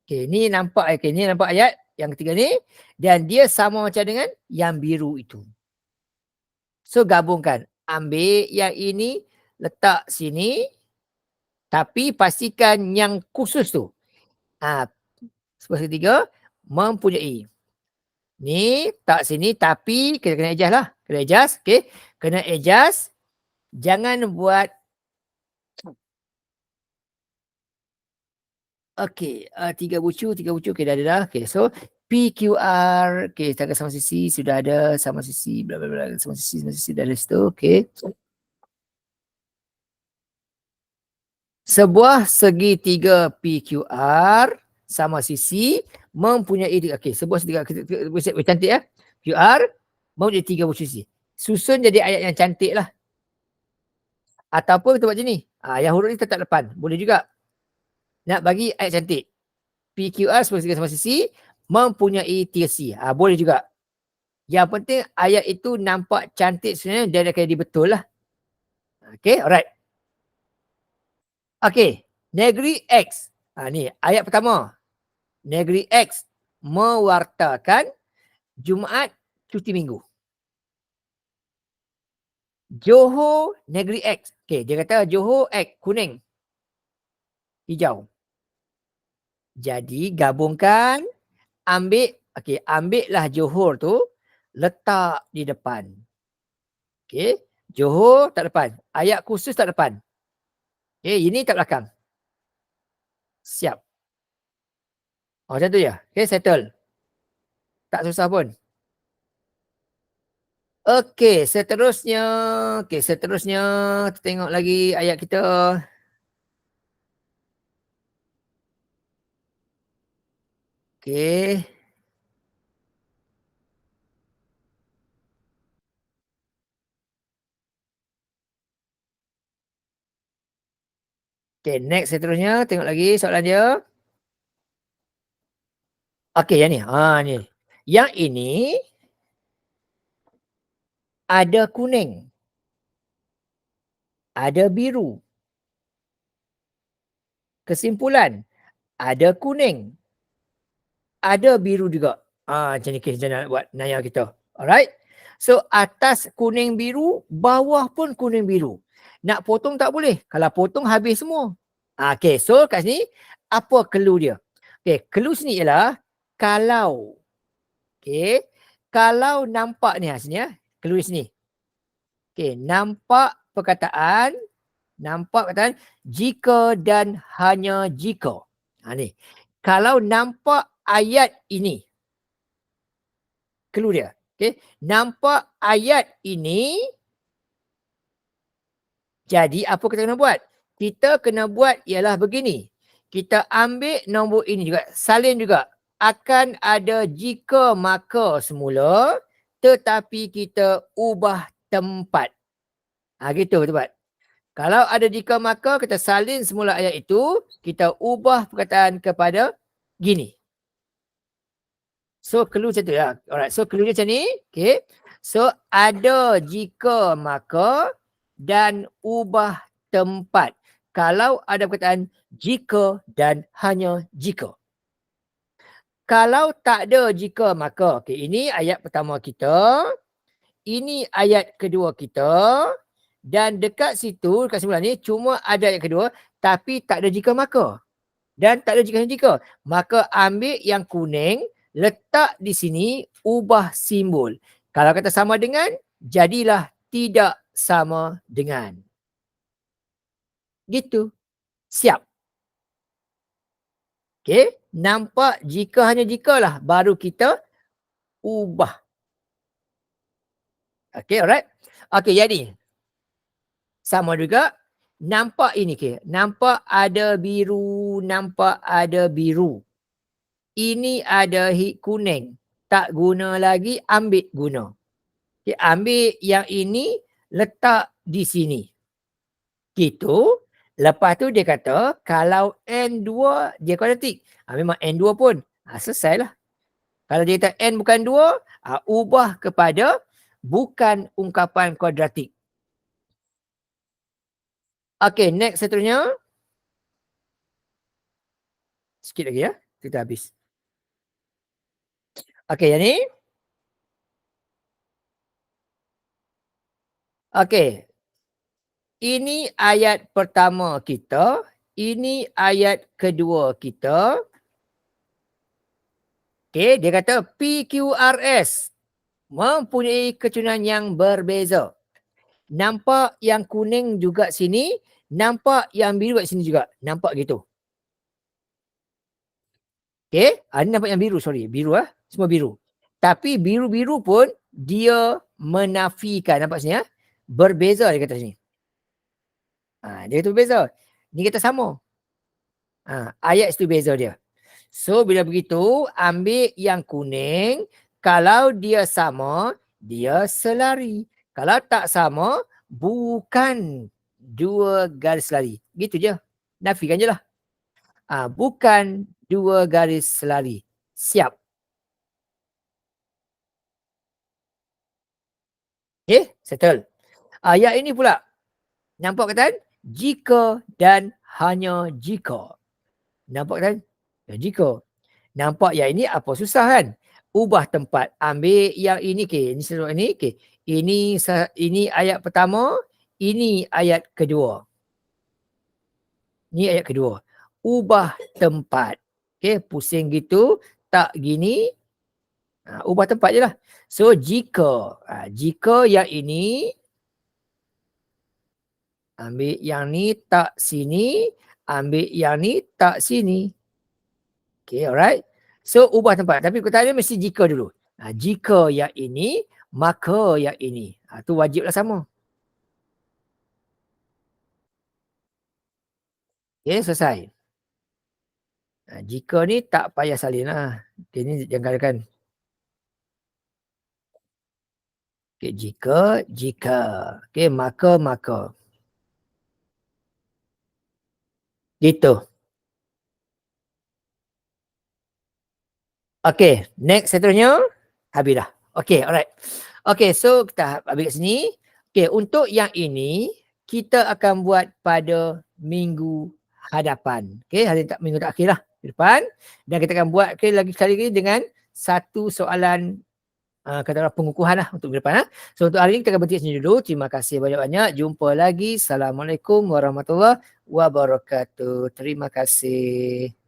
ni nampak ni nampak ayat yang ketiga ni dan dia sama macam dengan yang biru itu. So gabungkan. Ambil yang ini, letak sini tapi pastikan yang khusus tu. Segitiga mempunyai. Ni tak sini tapi kena adjust lah. Kena adjust, okey. Kena adjust. Jangan buat okey, 3 bucu, okey dah ada dah. Okey, so PQR, okey, tangga sama sisi sudah ada, sama sisi bla bla bla, sama sisi dah ada situ, okey. Sebuah segitiga PQR sama sisi mempunyai okey, sebuah segitiga cantik ya. QR mempunyai 3 bucu sisi. Susun jadi ayat yang cantik lah. Ataupun kita buat macam ni. Yang huruf ni tetap depan. Boleh juga. Nak bagi ayat cantik. PQR sama sisi mempunyai 3 sisi. Boleh juga. Yang penting ayat itu nampak cantik sebenarnya dia akan jadi betul lah. Okay, alright. Okay, negeri X. Ni ayat pertama. Negeri X mewartakan Jumaat cuti minggu. Johor negeri X. Okay, dia kata Johor X kuning. Hijau. Jadi gabungkan, ambillah Johor tu, letak di depan. Okey, Johor tak depan. Ayat khusus tak depan. Okey, ini tak belakang. Siap. Macam tu je. Okey, settle. Tak susah pun. Okey, seterusnya. Kita tengok lagi ayat kita. Okey. Okey, next seterusnya. Tengok lagi soalan dia. Okey, yang ni. Ni. Yang ini ada kuning. Ada biru. Kesimpulan, ada kuning. Ada biru juga. Macam ni kita nak buat naya kita. Alright. So, atas kuning biru, bawah pun kuning biru. Nak potong tak boleh. Kalau potong habis semua. Okay, so kat sini, apa clue dia? Okay, clue sini ialah, kalau. Okay, kalau nampak ni sini ya. Clue sini. Okay, nampak perkataan jika dan hanya jika. Ni. Kalau nampak ayat ini. Clue dia. Okay. Nampak ayat ini. Jadi apa kita kena buat? Kita kena buat ialah begini. Kita ambil nombor ini juga. Salin juga. Akan ada jika maka semula. Tetapi kita ubah tempat. Gitu betul. Kalau ada jika maka, kita salin semula ayat itu, kita ubah perkataan kepada gini. So clue macam tu ya. Alright. So clue dia macam ni. Okay. So ada jika maka dan ubah tempat. Kalau ada perkataan jika dan hanya jika. Kalau tak ada jika maka. Okay, ini ayat pertama kita. Ini ayat kedua kita. Dan dekat situ, dekat sebelah ni cuma ada ayat kedua. Tapi tak ada jika maka. Dan tak ada jika. Maka ambil yang kuning. Letak di sini, ubah simbol. Kalau kata sama dengan, jadilah tidak sama dengan. Gitu. Siap. Okey, nampak jika hanya jika lah baru kita ubah. Okey, alright. Okey, jadi sama juga nampak ini ke. Nampak ada biru, nampak ada biru. Ini ada kuning. Tak guna lagi, ambil guna. Okay, ambil yang ini, letak di sini. Gitu. Lepas tu dia kata, kalau N2, dia kuadratik. Memang N2 pun. Selesai lah. Kalau dia kata N bukan 2, ubah kepada bukan ungkapan kuadratik. Okay, next seterusnya. Sikit lagi ya. Kita habis. Okay, yang ni. Okay. Ini ayat pertama kita. Ini ayat kedua kita. Okay, dia kata PQRS mempunyai keturunan yang berbeza. Nampak yang kuning juga sini, nampak yang biru kat sini juga. Nampak gitu. Okay, ini nampak yang biru, sorry. Biru semua biru. Tapi biru-biru pun dia menafikan. Nampak sini berbeza dia kata sini. Dia kata berbeza. Ni kata sama. Ayat itu beza dia. So bila begitu, ambil yang kuning. Kalau dia sama, dia selari. Kalau tak sama, bukan dua garis selari. Gitu je. Nafikan je lah. Bukan dua garis selari. Siap. Okay, settle. Ayat ini pula. Nampak kata? Jika dan hanya jika. Nampak kan? Jika. Nampak yang ini apa susah kan? Ubah tempat. Ambil yang ini ke. Ini seluruh ini ke. Ini ayat pertama. Ini ayat kedua. Ini ayat kedua. Ubah tempat. Okay, pusing gitu. Tak gini. Ubah tempat je lah. So jika. Jika yang ini. Ambil yang ni tak sini. Ambil yang ni tak sini. Okay, alright. So, ubah tempat. Tapi perkataan dia mesti jika dulu. Jika yang ini, maka yang ini. Tu wajiblah sama. Okay, selesai. Jika ni tak payah salin lah. Okay, ni jangkakan. Okay, jika. Okay, maka. Gitu. Okay, next seterusnya. Habis dah. Okay, alright. Okay, so kita habis kat sini. Okay, untuk yang ini, kita akan buat pada minggu hadapan. Okay, minggu terakhir lah. Depan. Dan kita akan buat lagi sekali lagi dengan satu soalan katakanlah pengukuhan lah untuk minggu depan. So, untuk hari ini kita akan berhenti sini dulu. Terima kasih banyak-banyak. Jumpa lagi. Assalamualaikum warahmatullahi wabarakatuh. Terima kasih.